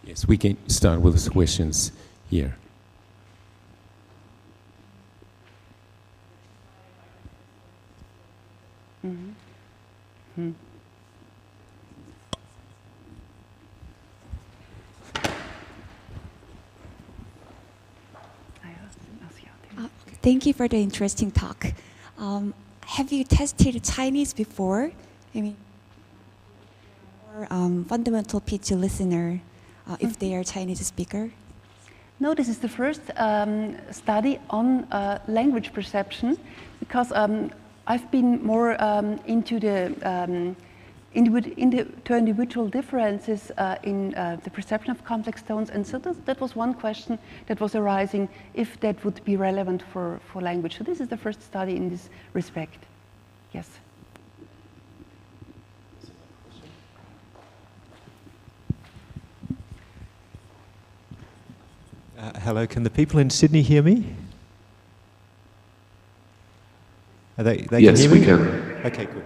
Yes, we can start with the questions here. Mm-hmm. Thank you for the interesting talk. Have you tested Chinese before? I mean, or fundamental pitch listener, if they are Chinese speaker? No, this is the first study on language perception, because I've been more into the individual differences in the perception of complex tones, and so that was one question that was arising, if that would be relevant for language. So this is the first study in this respect. Yes. Hello, can the people in Sydney hear me? They yes, can hear me? we can. Okay, good.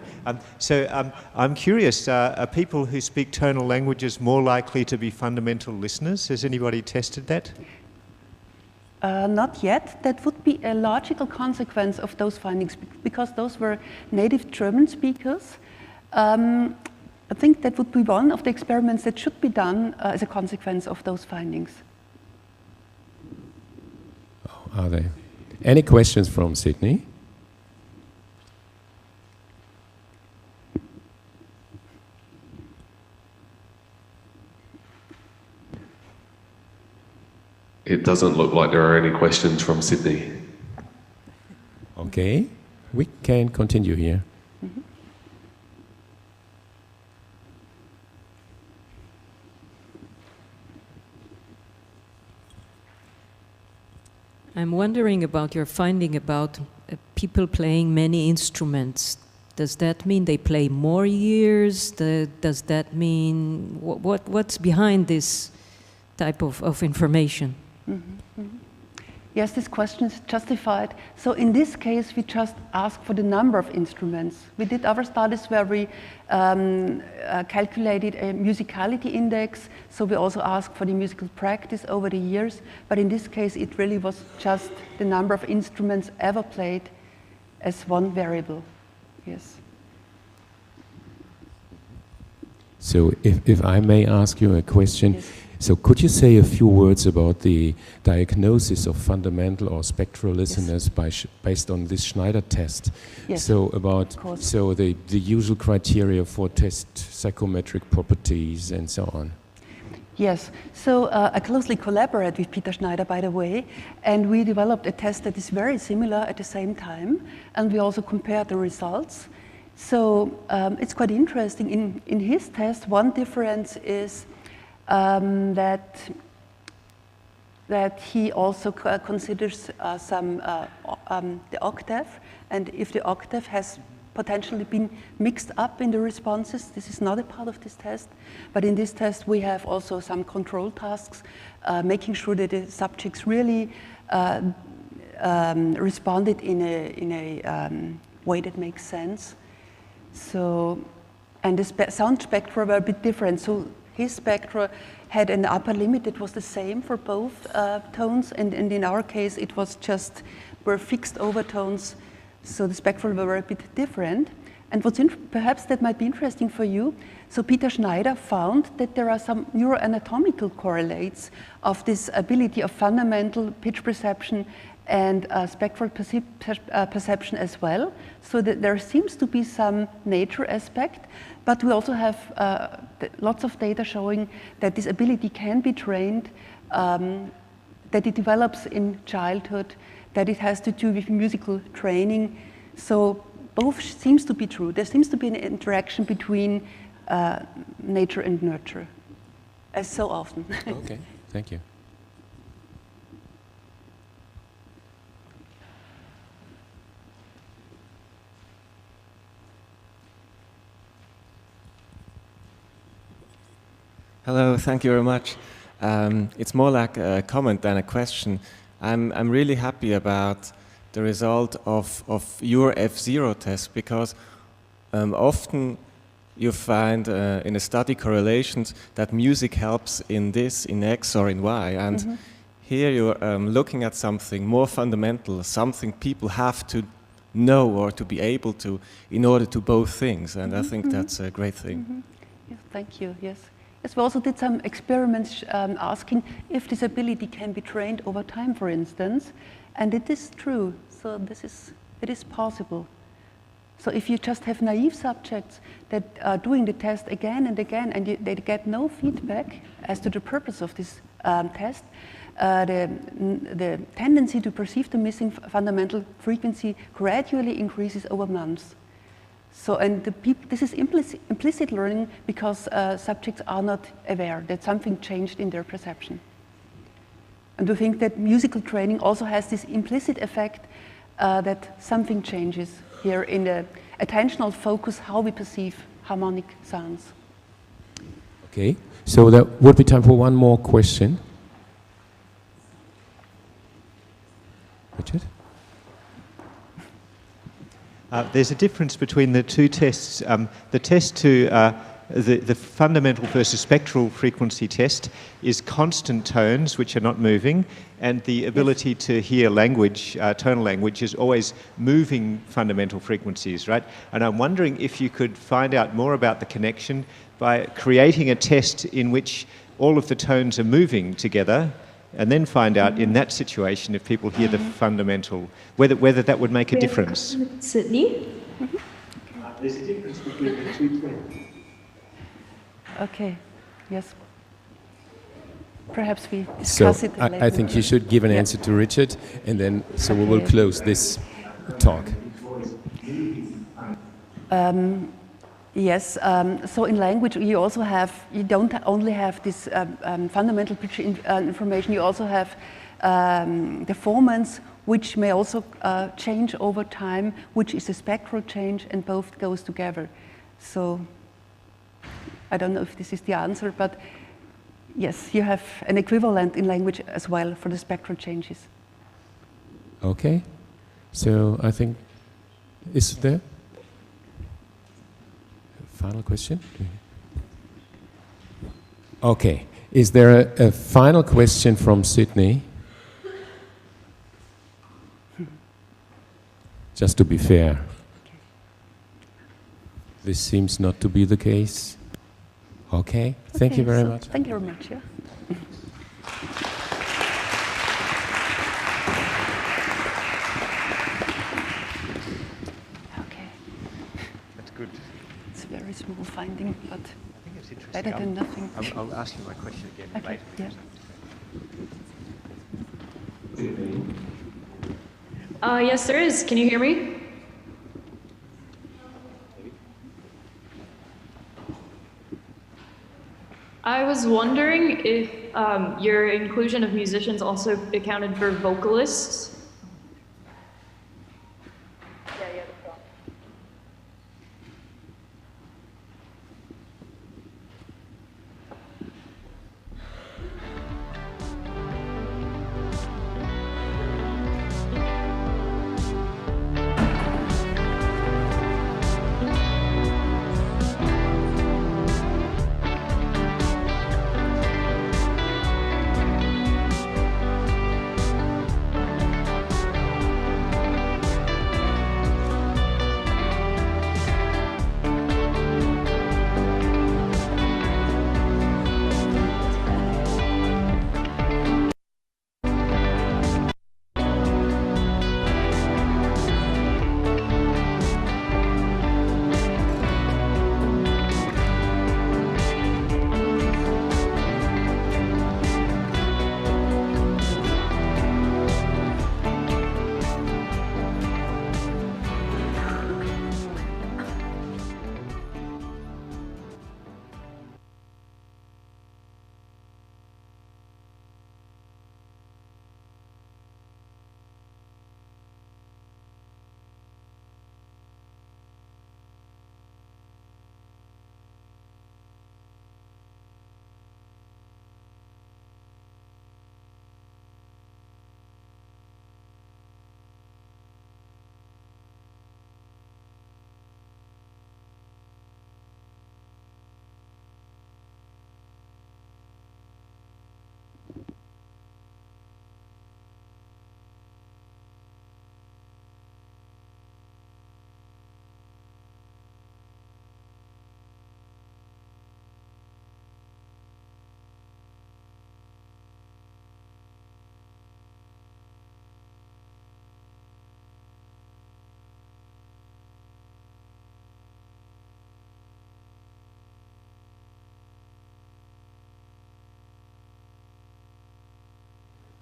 I'm curious, are people who speak tonal languages more likely to be fundamental listeners? Has anybody tested that? Not yet. That would be a logical consequence of those findings, because those were native German speakers. I think that would be one of the experiments that should be done as a consequence of those findings. are there any questions from Sydney? It doesn't look like there are any questions from Sydney. Okay, we can continue here. I'm wondering about your finding about people playing many instruments. Does that mean they play more years? Does that mean, what's behind this type of information? Yes, this question is justified. So in this case, we just ask for the number of instruments. We did other studies where we calculated a musicality index, so we also asked for the musical practice over the years, but in this case, it really was just the number of instruments ever played as one variable. Yes. So if I may ask you a question, yes. So could you say a few words about the diagnosis of fundamental or spectral listeners based on this Schneider test? Yes. So about the usual criteria for test psychometric properties and so on. Yes, so I closely collaborate with Peter Schneider, by the way, and we developed a test that is very similar at the same time, and we also compared the results. So it's quite interesting. In his test, one difference is that he also considers the octave, and if the octave has potentially been mixed up in the responses, this is not a part of this test, but in this test we have also some control tasks, making sure that the subjects really responded in a way that makes sense. So, and the sound spectra were a bit different. So his spectra had an upper limit that was the same for both tones, and in our case it was just were fixed overtones, so the spectra were a bit different. And what's perhaps that might be interesting for you, so Peter Schneider found that there are some neuroanatomical correlates of this ability of fundamental pitch perception and spectral perception as well, so that there seems to be some nature aspect, but we also have lots of data showing that this ability can be trained, that it develops in childhood, that it has to do with musical training. So both seems to be true. There seems to be an interaction between nature and nurture, as so often. Okay, thank you. Hello, thank you very much. It's more like a comment than a question. I'm really happy about the result of your F0 test, because often you find in a study correlations that music helps in this, in X or in Y, and here you're looking at something more fundamental, something people have to know or to be able to in order to both things, and I think that's a great thing. Yes, thank you, yes. Yes, we also did some experiments asking if this ability can be trained over time, for instance, and it is true. So it is possible. So if you just have naive subjects that are doing the test again and again, and they get no feedback as to the purpose of this test, the tendency to perceive the missing fundamental frequency gradually increases over months. So, and this is implicit learning, because subjects are not aware that something changed in their perception. And we think that musical training also has this implicit effect that something changes here in the attentional focus, how we perceive harmonic sounds. Okay, so there would be time for one more question. Richard? There's a difference between the two tests. The test to the fundamental versus spectral frequency test is constant tones, which are not moving, and the ability to hear language, tonal language, is always moving fundamental frequencies, right? And I'm wondering if you could find out more about the connection by creating a test in which all of the tones are moving together, and then find out in that situation if people hear the fundamental, whether that would make a difference. Sydney? There's a difference between the two trends. Okay, yes. Perhaps we discuss it later. I think you should give an answer to Richard, and then we will close this talk. Yes, so in language you also have, you don't only have this fundamental picture information, you also have deformance, which may also change over time, which is a spectral change, and both goes together. So I don't know if this is the answer, but yes, you have an equivalent in language as well for the spectral changes. Okay, so I think, is there? Final question? Okay, is there a final question from Sydney? Just to be fair. This seems not to be the case. Okay, thank you very much. Thank you very much. Yeah. Okay. That's good. It's a very small finding, but I think it's interesting. better than nothing. I'll ask you my question again Okay, later. Yeah. Yes, there is. Can you hear me? I was wondering if your inclusion of musicians also accounted for vocalists.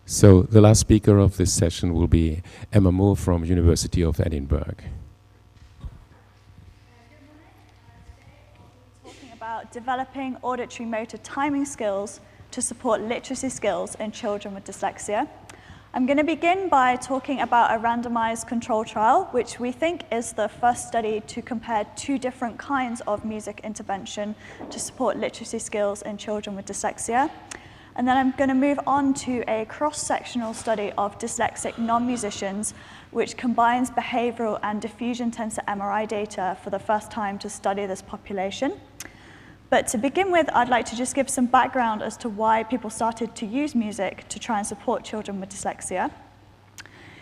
So the last speaker of this session will be Emma Moore from University of Edinburgh. Talking about developing auditory-motor timing skills to support literacy skills in children with dyslexia. I'm going to begin by talking about a randomized control trial, which we think is the first study to compare two different kinds of music intervention to support literacy skills in children with dyslexia. And then I'm going to move on to a cross-sectional study of dyslexic non-musicians, which combines behavioral and diffusion tensor MRI data for the first time to study this population. But to begin with, I'd like to just give some background as to why people started to use music to try and support children with dyslexia.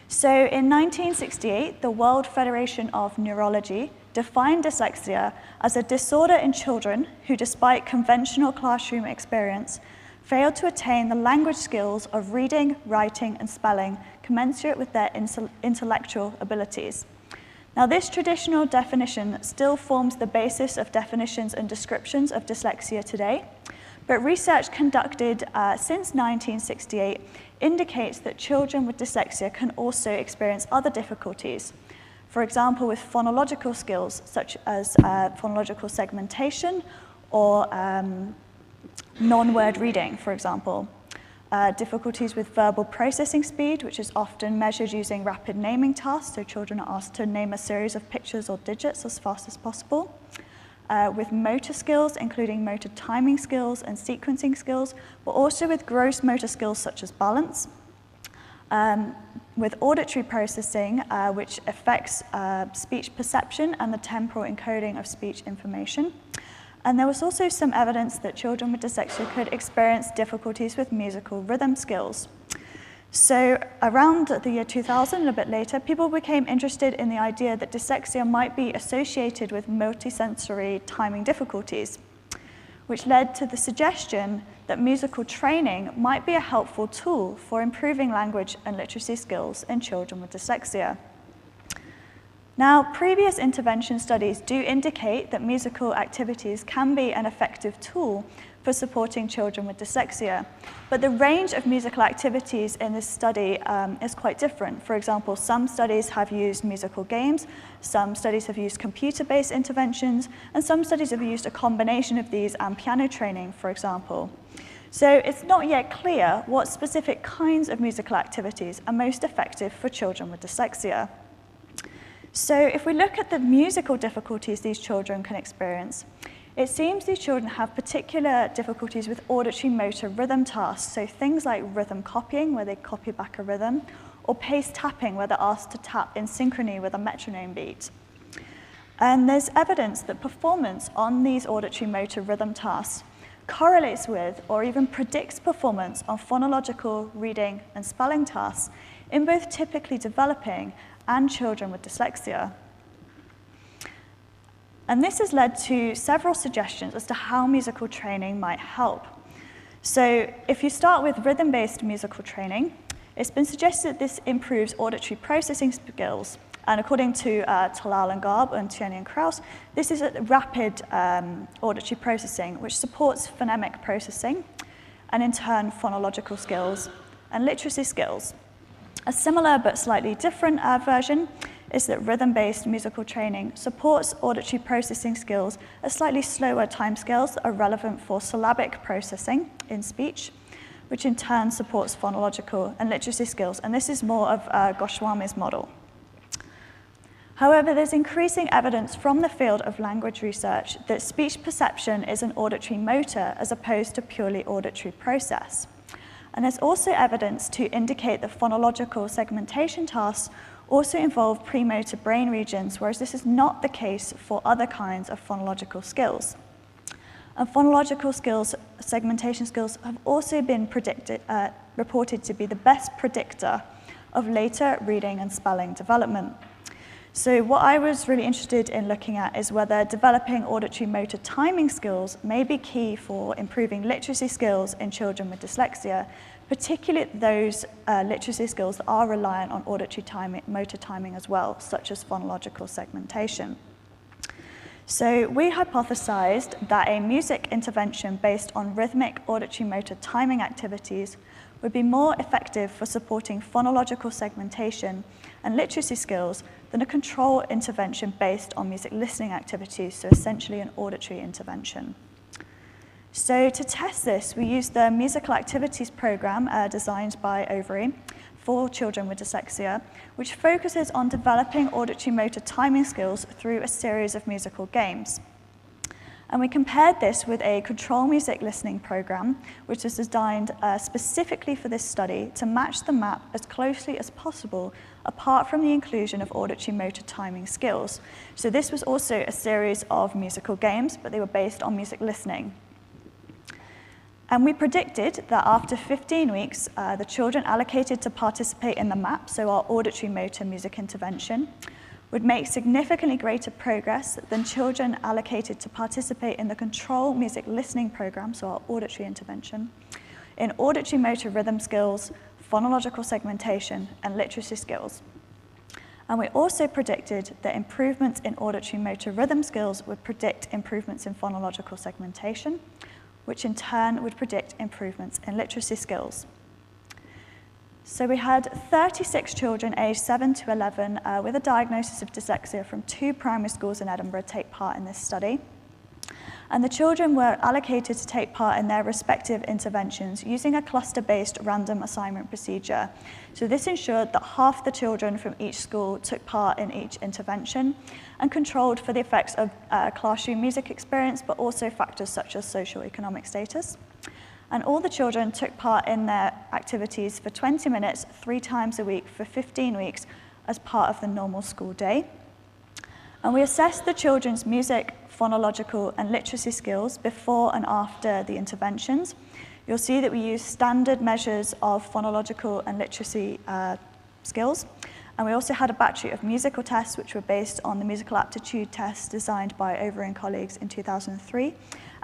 So in 1968, the World Federation of Neurology defined dyslexia as a disorder in children who, despite conventional classroom experience, failed to attain the language skills of reading, writing, and spelling commensurate with their intellectual abilities. Now, this traditional definition still forms the basis of definitions and descriptions of dyslexia today, but research conducted since 1968 indicates that children with dyslexia can also experience other difficulties. For example, with phonological skills, such as phonological segmentation or non-word reading, for example. Difficulties with verbal processing speed, which is often measured using rapid naming tasks, so children are asked to name a series of pictures or digits as fast as possible. With motor skills, including motor timing skills and sequencing skills, but also with gross motor skills such as balance. With auditory processing, which affects speech perception and the temporal encoding of speech information. And there was also some evidence that children with dyslexia could experience difficulties with musical rhythm skills. So around the year 2000, a bit later, people became interested in the idea that dyslexia might be associated with multisensory timing difficulties, which led to the suggestion that musical training might be a helpful tool for improving language and literacy skills in children with dyslexia. Now, previous intervention studies do indicate that musical activities can be an effective tool for supporting children with dyslexia, but the range of musical activities in this study is quite different. For example, some studies have used musical games, some studies have used computer-based interventions, and some studies have used a combination of these and piano training, for example. So it's not yet clear what specific kinds of musical activities are most effective for children with dyslexia. So if we look at the musical difficulties these children can experience, it seems these children have particular difficulties with auditory-motor rhythm tasks, so things like rhythm copying, where they copy back a rhythm, or pace tapping, where they're asked to tap in synchrony with a metronome beat. And there's evidence that performance on these auditory-motor rhythm tasks correlates with or even predicts performance on phonological, reading, and spelling tasks in both typically developing and children with dyslexia. And this has led to several suggestions as to how musical training might help. So if you start with rhythm-based musical training, it's been suggested that this improves auditory processing skills. And according to Talal and Garb and Tierney and Krauss, this is a rapid auditory processing, which supports phonemic processing, and in turn, phonological skills and literacy skills. A similar but slightly different version is that rhythm-based musical training supports auditory processing skills at slightly slower timescales that are relevant for syllabic processing in speech, which in turn supports phonological and literacy skills. And this is more of Goswami's model. However, there's increasing evidence from the field of language research that speech perception is an auditory motor as opposed to purely auditory process. And there's also evidence to indicate that phonological segmentation tasks also involve premotor brain regions, whereas this is not the case for other kinds of phonological skills. And phonological skills, segmentation skills, have also been reported to be the best predictor of later reading and spelling development. So what I was really interested in looking at is whether developing auditory motor timing skills may be key for improving literacy skills in children with dyslexia, particularly those literacy skills that are reliant on auditory motor timing as well, such as phonological segmentation. So we hypothesized that a music intervention based on rhythmic auditory motor timing activities would be more effective for supporting phonological segmentation and literacy skills than a control intervention based on music listening activities, so essentially an auditory intervention. So to test this, we used the musical activities program designed by Ovary for children with dyslexia, which focuses on developing auditory motor timing skills through a series of musical games. And we compared this with a control music listening program, which was designed specifically for this study to match the map as closely as possible, apart from the inclusion of auditory motor timing skills. So this was also a series of musical games, but they were based on music listening. And we predicted that after 15 weeks, the children allocated to participate in the map, so our auditory motor music intervention, would make significantly greater progress than children allocated to participate in the control music listening program, so our auditory intervention, in auditory-motor rhythm skills, phonological segmentation, and literacy skills. And we also predicted that improvements in auditory-motor rhythm skills would predict improvements in phonological segmentation, which in turn would predict improvements in literacy skills. So we had 36 children aged 7 to 11 with a diagnosis of dyslexia from 2 primary schools in Edinburgh take part in this study. And the children were allocated to take part in their respective interventions using a cluster-based random assignment procedure. So this ensured that half the children from each school took part in each intervention and controlled for the effects of classroom music experience, but also factors such as socioeconomic status. And all the children took part in their activities for 20 minutes, 3 times a week for 15 weeks as part of the normal school day. And we assessed the children's music, phonological, and literacy skills before and after the interventions. You'll see that we used standard measures of phonological and literacy skills. And we also had a battery of musical tests which were based on the musical aptitude test designed by Over and colleagues in 2003.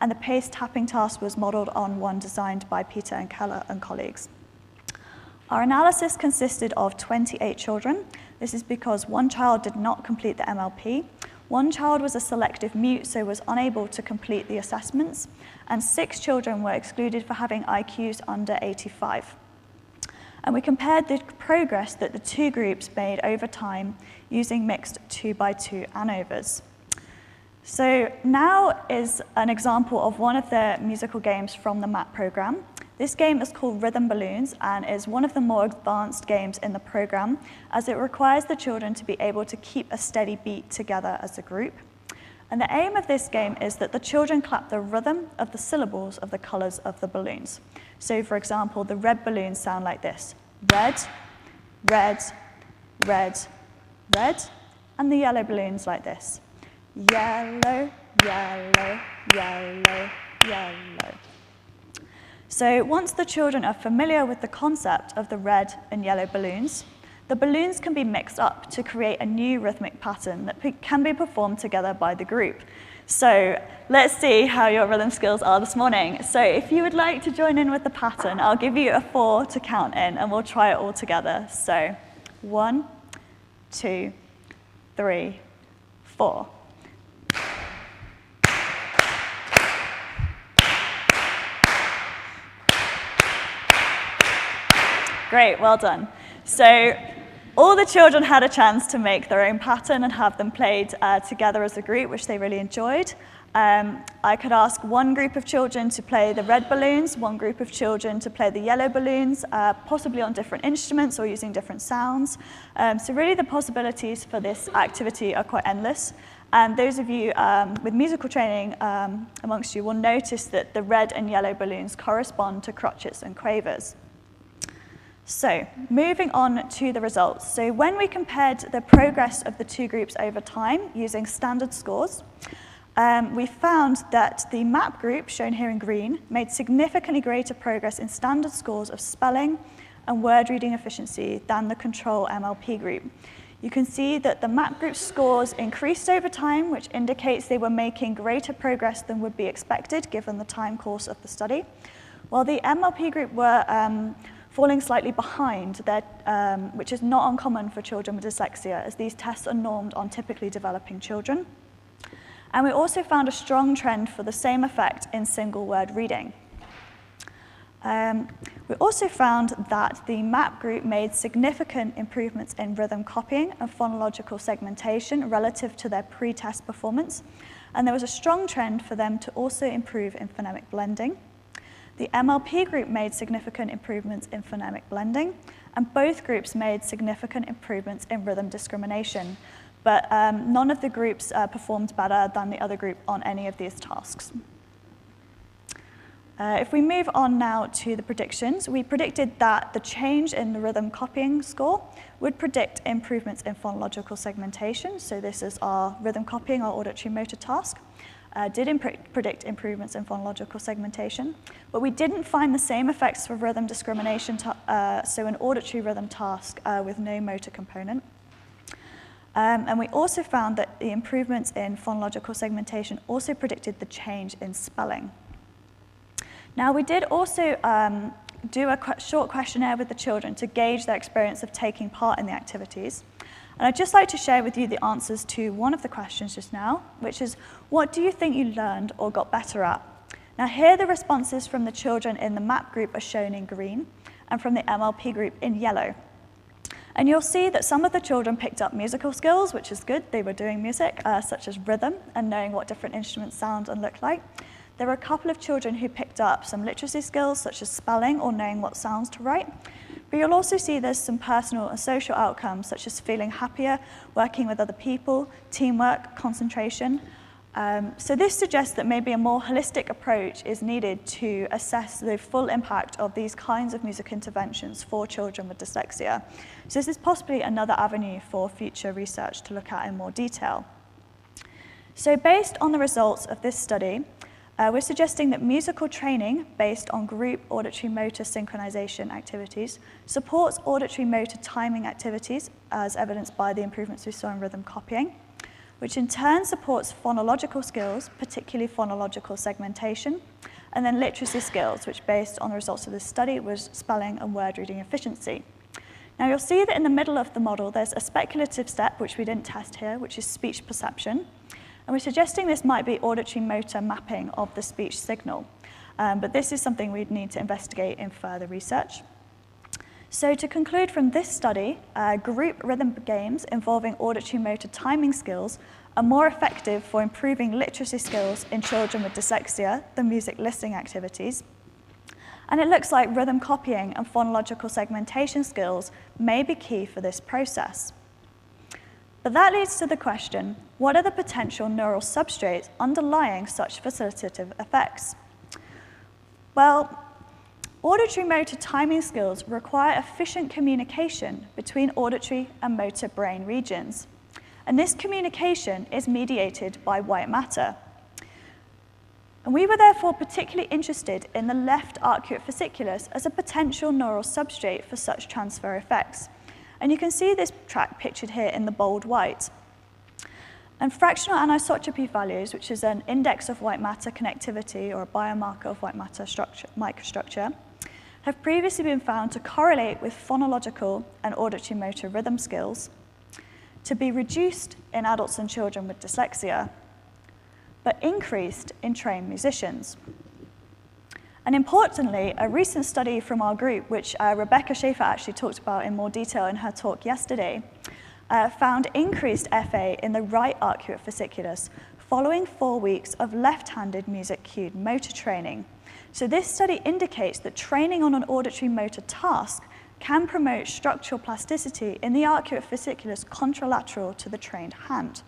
And the pace tapping task was modelled on one designed by Peter and Keller and colleagues. Our analysis consisted of 28 children. This is because 1 child did not complete the MLP. 1 child was a selective mute, so was unable to complete the assessments, and 6 children were excluded for having IQs under 85. And we compared the progress that the 2 groups made over time using mixed 2x2 ANOVAs. So now is an example of one of the musical games from the MAP program. This game is called Rhythm Balloons and is one of the more advanced games in the program, as it requires the children to be able to keep a steady beat together as a group. And the aim of this game is that the children clap the rhythm of the syllables of the colors of the balloons. So for example, the red balloons sound like this: red, red, red, red, and the yellow balloons like this: yellow, yellow, yellow, yellow. So once the children are familiar with the concept of the red and yellow balloons, the balloons can be mixed up to create a new rhythmic pattern that can be performed together by the group. So let's see how your rhythm skills are this morning. So if you would like to join in with the pattern, I'll give you a 4 to count in and we'll try it all together. So 1, 2, 3, 4. Great, well done. So all the children had a chance to make their own pattern and have them played together as a group, which they really enjoyed. I could ask one group of children to play the red balloons, one group of children to play the yellow balloons, possibly on different instruments or using different sounds. So really the possibilities for this activity are quite endless. And those of you with musical training amongst you will notice that the red and yellow balloons correspond to crotchets and quavers. So moving on to the results. So when we compared the progress of the 2 groups over time using standard scores, we found that the MAP group, shown here in green, made significantly greater progress in standard scores of spelling and word reading efficiency than the control MLP group. You can see that the MAP group scores increased over time, which indicates they were making greater progress than would be expected given the time course of the study, while the MLP group were falling slightly behind, which is not uncommon for children with dyslexia, as these tests are normed on typically developing children. And we also found a strong trend for the same effect in single word reading. We also found that the MAP group made significant improvements in rhythm copying and phonological segmentation relative to their pre-test performance, and there was a strong trend for them to also improve in phonemic blending. The MLP group made significant improvements in phonemic blending, and both groups made significant improvements in rhythm discrimination, but none of the groups performed better than the other group on any of these tasks. If we move on now to the predictions, we predicted that the change in the rhythm copying score would predict improvements in phonological segmentation. So this is our rhythm copying, our auditory-motor task. Did predict improvements in phonological segmentation, but we didn't find the same effects for rhythm discrimination, so an auditory rhythm task with no motor component. And we also found that the improvements in phonological segmentation also predicted the change in spelling. Now, we did also do a short questionnaire with the children to gauge their experience of taking part in the activities. And I'd just like to share with you the answers to one of the questions just now, which is, what do you think you learned or got better at? Now, here the responses from the children in the MAP group are shown in green, and from the MLP group in yellow. And you'll see that some of the children picked up musical skills, which is good. They were doing music, such as rhythm and knowing what different instruments sound and look like. There were a couple of children who picked up some literacy skills, such as spelling or knowing what sounds to write. But you'll also see there's some personal and social outcomes, such as feeling happier, working with other people, teamwork, concentration. So this suggests that maybe a more holistic approach is needed to assess the full impact of these kinds of music interventions for children with dyslexia. So this is possibly another avenue for future research to look at in more detail. So based on the results of this study, we're suggesting that musical training based on group auditory-motor synchronization activities supports auditory-motor timing activities, as evidenced by the improvements we saw in rhythm copying, which in turn supports phonological skills, particularly phonological segmentation, and then literacy skills, which based on the results of this study was spelling and word reading efficiency. Now you'll see that in the middle of the model there's a speculative step, which we didn't test here, which is speech perception. And we're suggesting this might be auditory-motor mapping of the speech signal. But this is something we'd need to investigate in further research. So to conclude from this study, group rhythm games involving auditory-motor timing skills are more effective for improving literacy skills in children with dyslexia than music listening activities. And it looks like rhythm copying and phonological segmentation skills may be key for this process. But that leads to the question, what are the potential neural substrates underlying such facilitative effects? Well, auditory-motor timing skills require efficient communication between auditory and motor brain regions. And this communication is mediated by white matter. And we were therefore particularly interested in the left arcuate fasciculus as a potential neural substrate for such transfer effects. And you can see this track pictured here in the bold white. And fractional anisotropy values, which is an index of white matter connectivity or a biomarker of white matter microstructure, have previously been found to correlate with phonological and auditory-motor rhythm skills, to be reduced in adults and children with dyslexia, but increased in trained musicians. And importantly, a recent study from our group, which Rebecca Schaefer actually talked about in more detail in her talk yesterday, found increased FA in the right arcuate fasciculus following 4 weeks of left-handed music-cued motor training. So this study indicates that training on an auditory-motor task can promote structural plasticity in the arcuate fasciculus contralateral to the trained hand.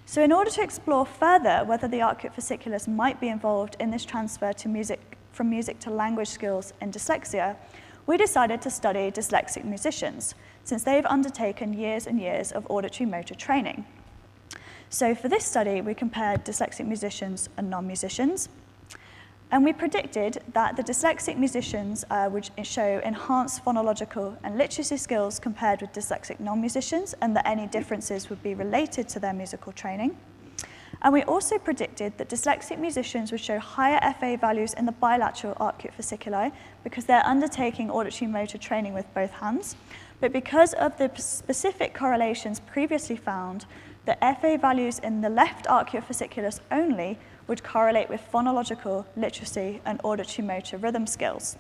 So in order to explore further whether the arcuate fasciculus might be involved in this transfer to from music to language skills in dyslexia, we decided to study dyslexic musicians, since they've undertaken years and years of auditory-motor training. So for this study, we compared dyslexic musicians and non-musicians, and we predicted that the dyslexic musicians would show enhanced phonological and literacy skills compared with dyslexic non-musicians, and that any differences would be related to their musical training. And we also predicted that dyslexic musicians would show higher FA values in the bilateral arcuate fasciculi because they're undertaking auditory-motor training with both hands. But because of the specific correlations previously found, the FA values in the left arcuate fasciculus only would correlate with phonological, literacy, and auditory-motor rhythm skills.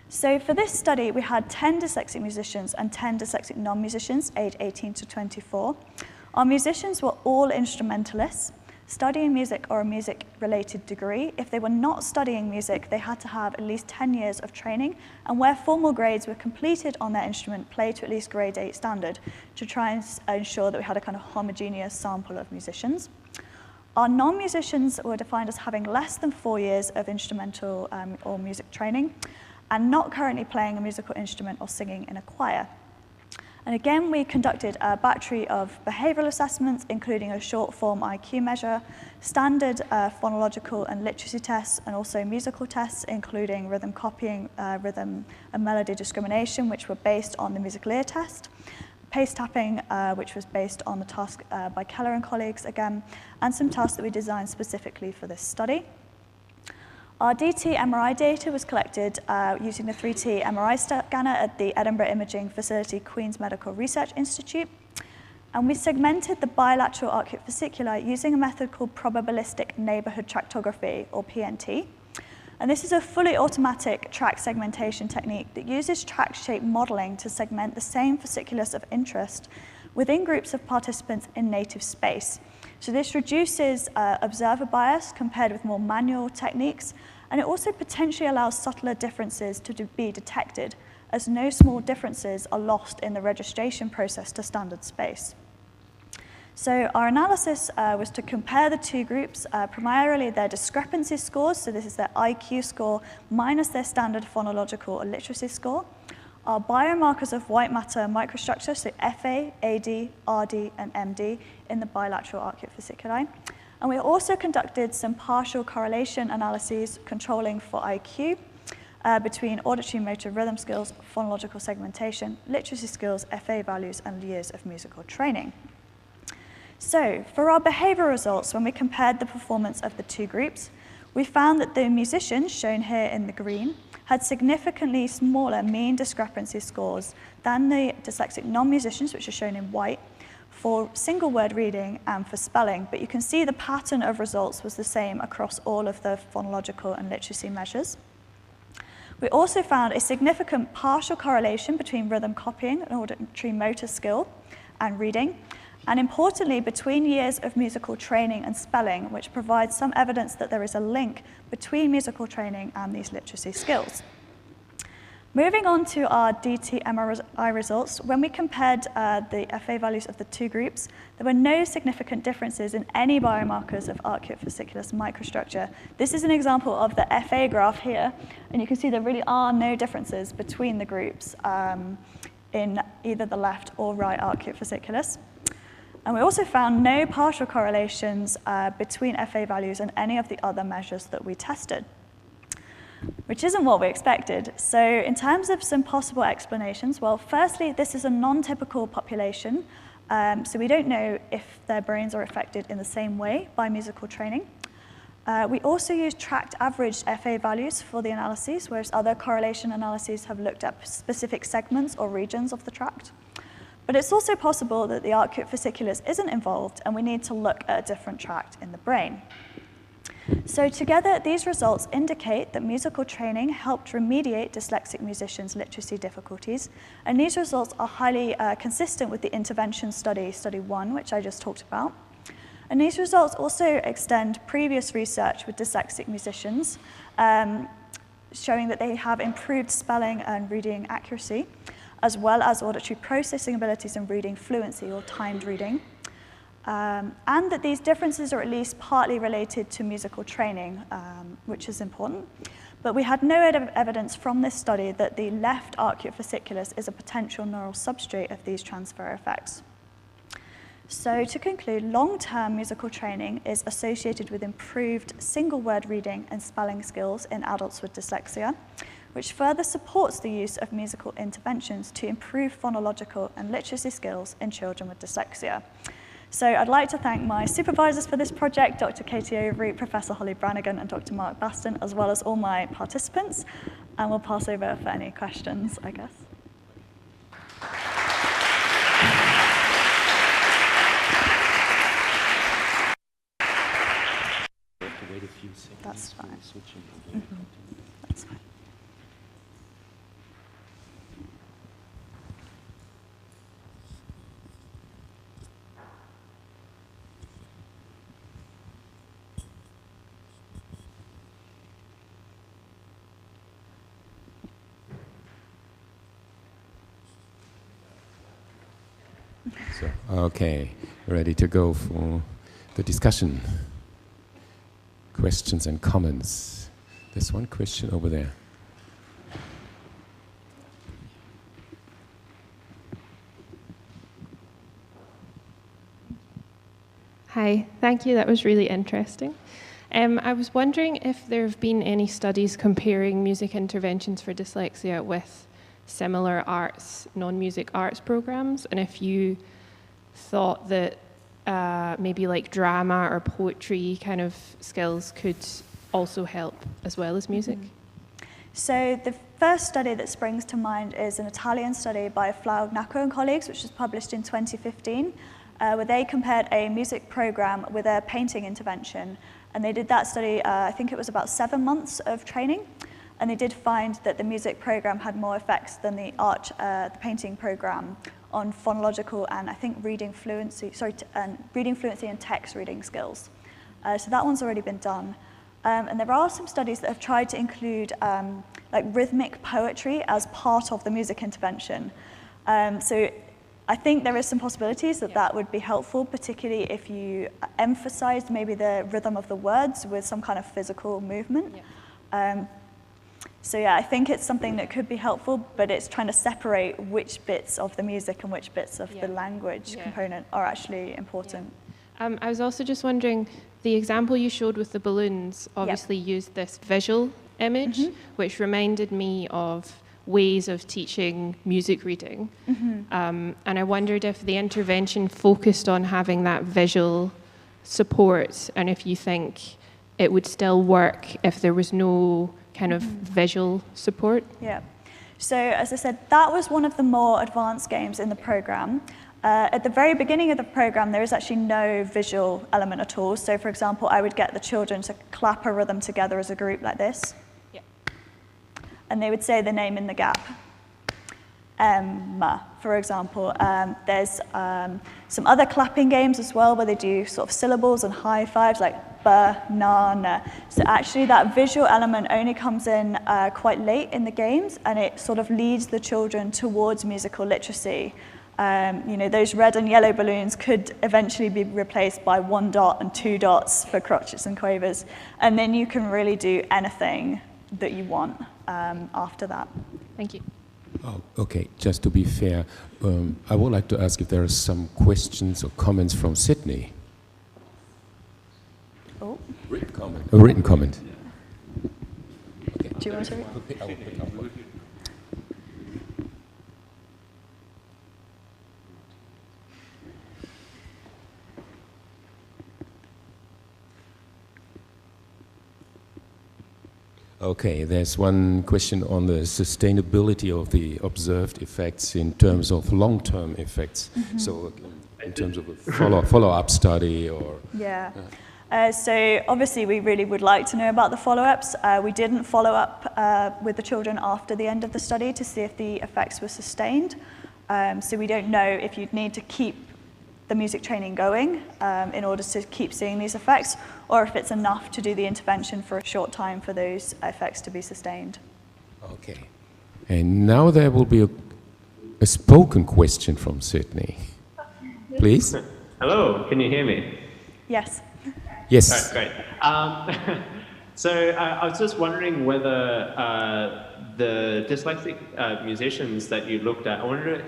So for this study, we had 10 dyslexic musicians and 10 dyslexic non-musicians, aged 18 to 24. Our musicians were all instrumentalists, studying music or a music-related degree. If they were not studying music, they had to have at least 10 years of training, and where formal grades were completed on their instrument, play to at least grade 8 standard, to try and ensure that we had a kind of homogeneous sample of musicians. Our non-musicians were defined as having less than 4 years of instrumental or music training, and not currently playing a musical instrument or singing in a choir. And again, we conducted a battery of behavioral assessments, including a short-form IQ measure, standard phonological and literacy tests, and also musical tests, including rhythm copying, rhythm and melody discrimination, which were based on the musical ear test, pace tapping, which was based on the task by Keller and colleagues again, and some tasks that we designed specifically for this study. Our DT MRI data was collected using the 3T MRI scanner at the Edinburgh Imaging Facility Queen's Medical Research Institute. And we segmented the bilateral arcuate fasciculi using a method called probabilistic neighborhood tractography, or PNT. And this is a fully automatic tract segmentation technique that uses tract shape modeling to segment the same fasciculus of interest within groups of participants in native space. So this reduces observer bias compared with more manual techniques, and it also potentially allows subtler differences to be detected, as no small differences are lost in the registration process to standard space. So our analysis was to compare the two groups, primarily their discrepancy scores, so this is their IQ score minus their standard phonological or literacy score, our biomarkers of white matter microstructure, so FA, AD, RD, and MD in the bilateral arcuate fasciculi. And we also conducted some partial correlation analyses controlling for IQ between auditory motor rhythm skills, phonological segmentation, literacy skills, FA values, and years of musical training. So for our behavioral results, when we compared the performance of the two groups, we found that the musicians, shown here in the green, had significantly smaller mean discrepancy scores than the dyslexic non-musicians, which are shown in white, for single word reading and for spelling. But you can see the pattern of results was the same across all of the phonological and literacy measures. We also found a significant partial correlation between rhythm copying and auditory motor skill and reading, and importantly, between years of musical training and spelling, which provides some evidence that there is a link between musical training and these literacy skills. Moving on to our DT MRI results, when we compared the FA values of the two groups, there were no significant differences in any biomarkers of arcuate fasciculus microstructure. This is an example of the FA graph here, and you can see there really are no differences between the groups in either the left or right arcuate fasciculus. And we also found no partial correlations between FA values and any of the other measures that we tested, which isn't what we expected. So in terms of some possible explanations, well, firstly, this is a non-typical population, so we don't know if their brains are affected in the same way by musical training. We also used tract averaged FA values for the analyses, whereas other correlation analyses have looked at specific segments or regions of the tract. But it's also possible that the arcuate fasciculus isn't involved, and we need to look at a different tract in the brain. So together, these results indicate that musical training helped remediate dyslexic musicians' literacy difficulties, and these results are highly consistent with the intervention study, Study 1, which I just talked about. And these results also extend previous research with dyslexic musicians, showing that they have improved spelling and reading accuracy, as well as auditory processing abilities and reading fluency or timed reading, and that these differences are at least partly related to musical training, which is important. But we had no evidence from this study that the left arcuate fasciculus is a potential neural substrate of these transfer effects. So to conclude, long-term musical training is associated with improved single-word reading and spelling skills in adults with dyslexia, which further supports the use of musical interventions to improve phonological and literacy skills in children with dyslexia. So I'd like to thank my supervisors for this project, Dr. Katie Overy, Professor Holly Brannigan, and Dr. Mark Baston, as well as all my participants. And we'll pass over for any questions, I guess. Wait a few seconds. That's fine. Mm-hmm. That's fine. So, okay, ready to go for the discussion. Questions and comments. There's one question over there. Hi, thank you. That was really interesting. I was wondering if there have been any studies comparing music interventions for dyslexia with similar arts, non-music arts programs, and if you thought that maybe like drama or poetry kind of skills could also help as well as music? So the first study that springs to mind is an Italian study by Flaugnaco and colleagues, which was published in 2015, where they compared a music program with a painting intervention. And they did that study, I think it was about 7 months of training. And they did find that the music program had more effects than the painting program on phonological and I think reading fluency and text reading skills. So that one's already been done. And there are some studies that have tried to include like rhythmic poetry as part of the music intervention. So I think there is some possibilities that that would be helpful, particularly if you emphasized maybe the rhythm of the words with some kind of physical movement. So yeah, I think it's something that could be helpful, but it's trying to separate which bits of the music and which bits of the language component are actually important. I was also just wondering, the example you showed with the balloons obviously used this visual image, which reminded me of ways of teaching music reading. And I wondered if the intervention focused on having that visual support, and if you think it would still work if there was no kind of visual support. Yeah. So as I said, that was one of the more advanced games in the program. At the very beginning of the program, there is actually no visual element at all. So for example, I would get the children to clap a rhythm together as a group like this. And they would say the name in the gap. For example. There's some other clapping games as well where they do sort of syllables and high fives like banana. So actually that visual element only comes in quite late in the games, and it sort of leads the children towards musical literacy. You know, those red and yellow balloons could eventually be replaced by 1 dot and 2 dots for crotchets and quavers. And then you can really do anything that you want after that. Thank you. Oh, okay, just to be fair, I would like to ask if there are some questions or comments from Sydney. Oh. Written comment. A written comment. Okay. Do you want to read? I will pick up one. Okay, there's one question on the sustainability of the observed effects in terms of long-term effects. So in terms of a follow-up study or... Yeah. So obviously we really would like to know about the follow-ups. We didn't follow up with the children after the end of the study to see if the effects were sustained. So we don't know if you'd need to keep the music training going in order to keep seeing these effects, or if it's enough to do the intervention for a short time for those effects to be sustained. Okay. And now there will be a spoken question from Sydney. Please. Hello, can you hear me? Yes. Yes. All right, great. So I was just wondering whether the dyslexic musicians that you looked at, I wonder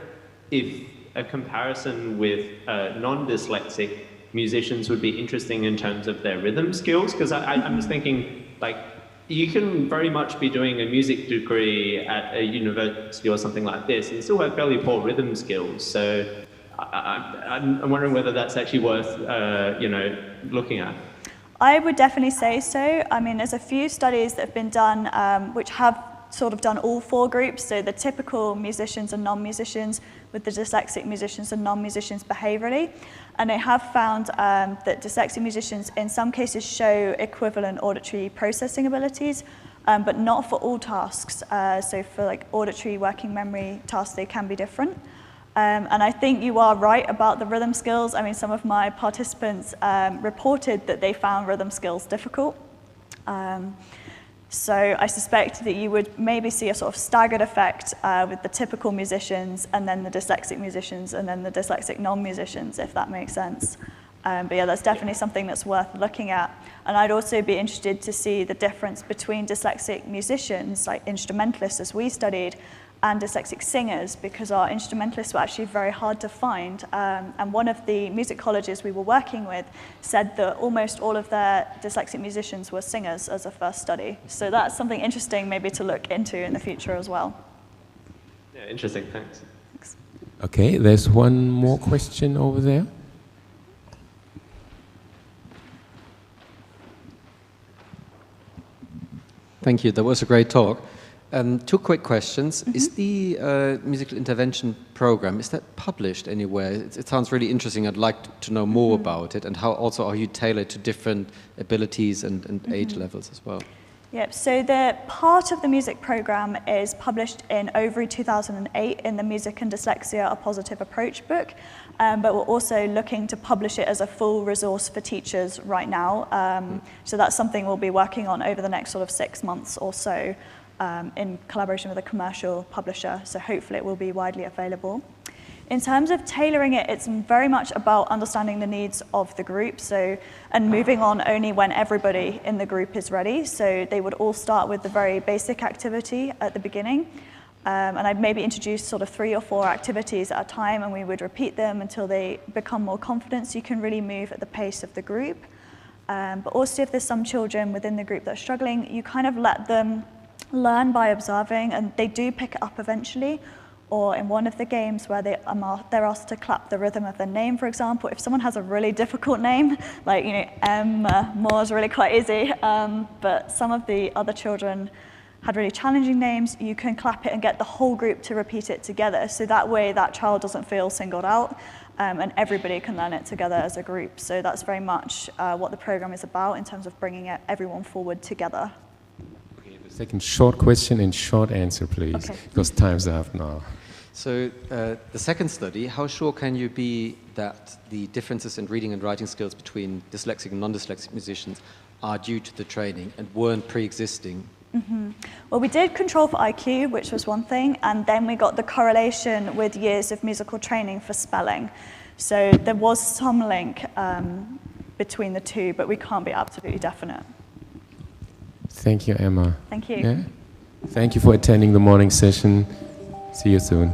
if a comparison with non-dyslexic musicians would be interesting in terms of their rhythm skills, because I'm just thinking, like, you can very much be doing a music degree at a university or something like this and still have fairly poor rhythm skills. So I'm wondering whether that's actually worth, you know, looking at. I would definitely say so. I mean, there's a few studies that have been done which have sort of done all 4 groups, so the typical musicians and non-musicians with the dyslexic musicians and non-musicians behaviorally. And they have found that dyslexic musicians in some cases show equivalent auditory processing abilities, but not for all tasks. So for like auditory working memory tasks, they can be different. And I think you are right about the rhythm skills. I mean, some of my participants reported that they found rhythm skills difficult. So I suspect that you would maybe see a sort of staggered effect with the typical musicians and then the dyslexic musicians and then the dyslexic non-musicians, if that makes sense. But yeah, that's definitely something that's worth looking at. And I'd also be interested to see the difference between dyslexic musicians, like instrumentalists as we studied, and dyslexic singers, because our instrumentalists were actually very hard to find. And one of the music colleges we were working with said that almost all of their dyslexic musicians were singers as a first study. So that's something interesting maybe to look into in the future as well. Yeah, interesting, thanks. Okay, there's one more question over there. Thank you. That was a great talk. Two quick questions. Is the musical intervention program, is that published anywhere? It sounds really interesting. I'd like to know more about it, and how also are you tailored to different abilities and age levels as well? Yep, so the part of the music program is published in Overy 2008 in the Music and Dyslexia, A Positive Approach book, but we're also looking to publish it as a full resource for teachers right now. So that's something we'll be working on over the next sort of 6 months or so in collaboration with a commercial publisher, so hopefully it will be widely available. In terms of tailoring it, it's very much about understanding the needs of the group, and moving on only when everybody in the group is ready. So they would all start with the very basic activity at the beginning, and I'd maybe introduce sort of 3 or 4 activities at a time, and we would repeat them until they become more confident, so you can really move at the pace of the group. But also if there's some children within the group that are struggling, you kind of let them learn by observing, and they do pick it up eventually. Or in one of the games where they're asked to clap the rhythm of their name, for example, if someone has a really difficult name, like, Moore is really quite easy, but some of the other children had really challenging names, you can clap it and get the whole group to repeat it together. So that way that child doesn't feel singled out, and everybody can learn it together as a group. So that's very much what the program is about in terms of bringing everyone forward together. Second short question and short answer, please, because time's up now. So the second study, how sure can you be that the differences in reading and writing skills between dyslexic and non-dyslexic musicians are due to the training and weren't pre-existing? Well, we did control for IQ, which was one thing, and then we got the correlation with years of musical training for spelling. So there was some link between the two, but we can't be absolutely definite. Thank you, Emma. Thank you. Yeah? Thank you for attending the morning session. See you soon.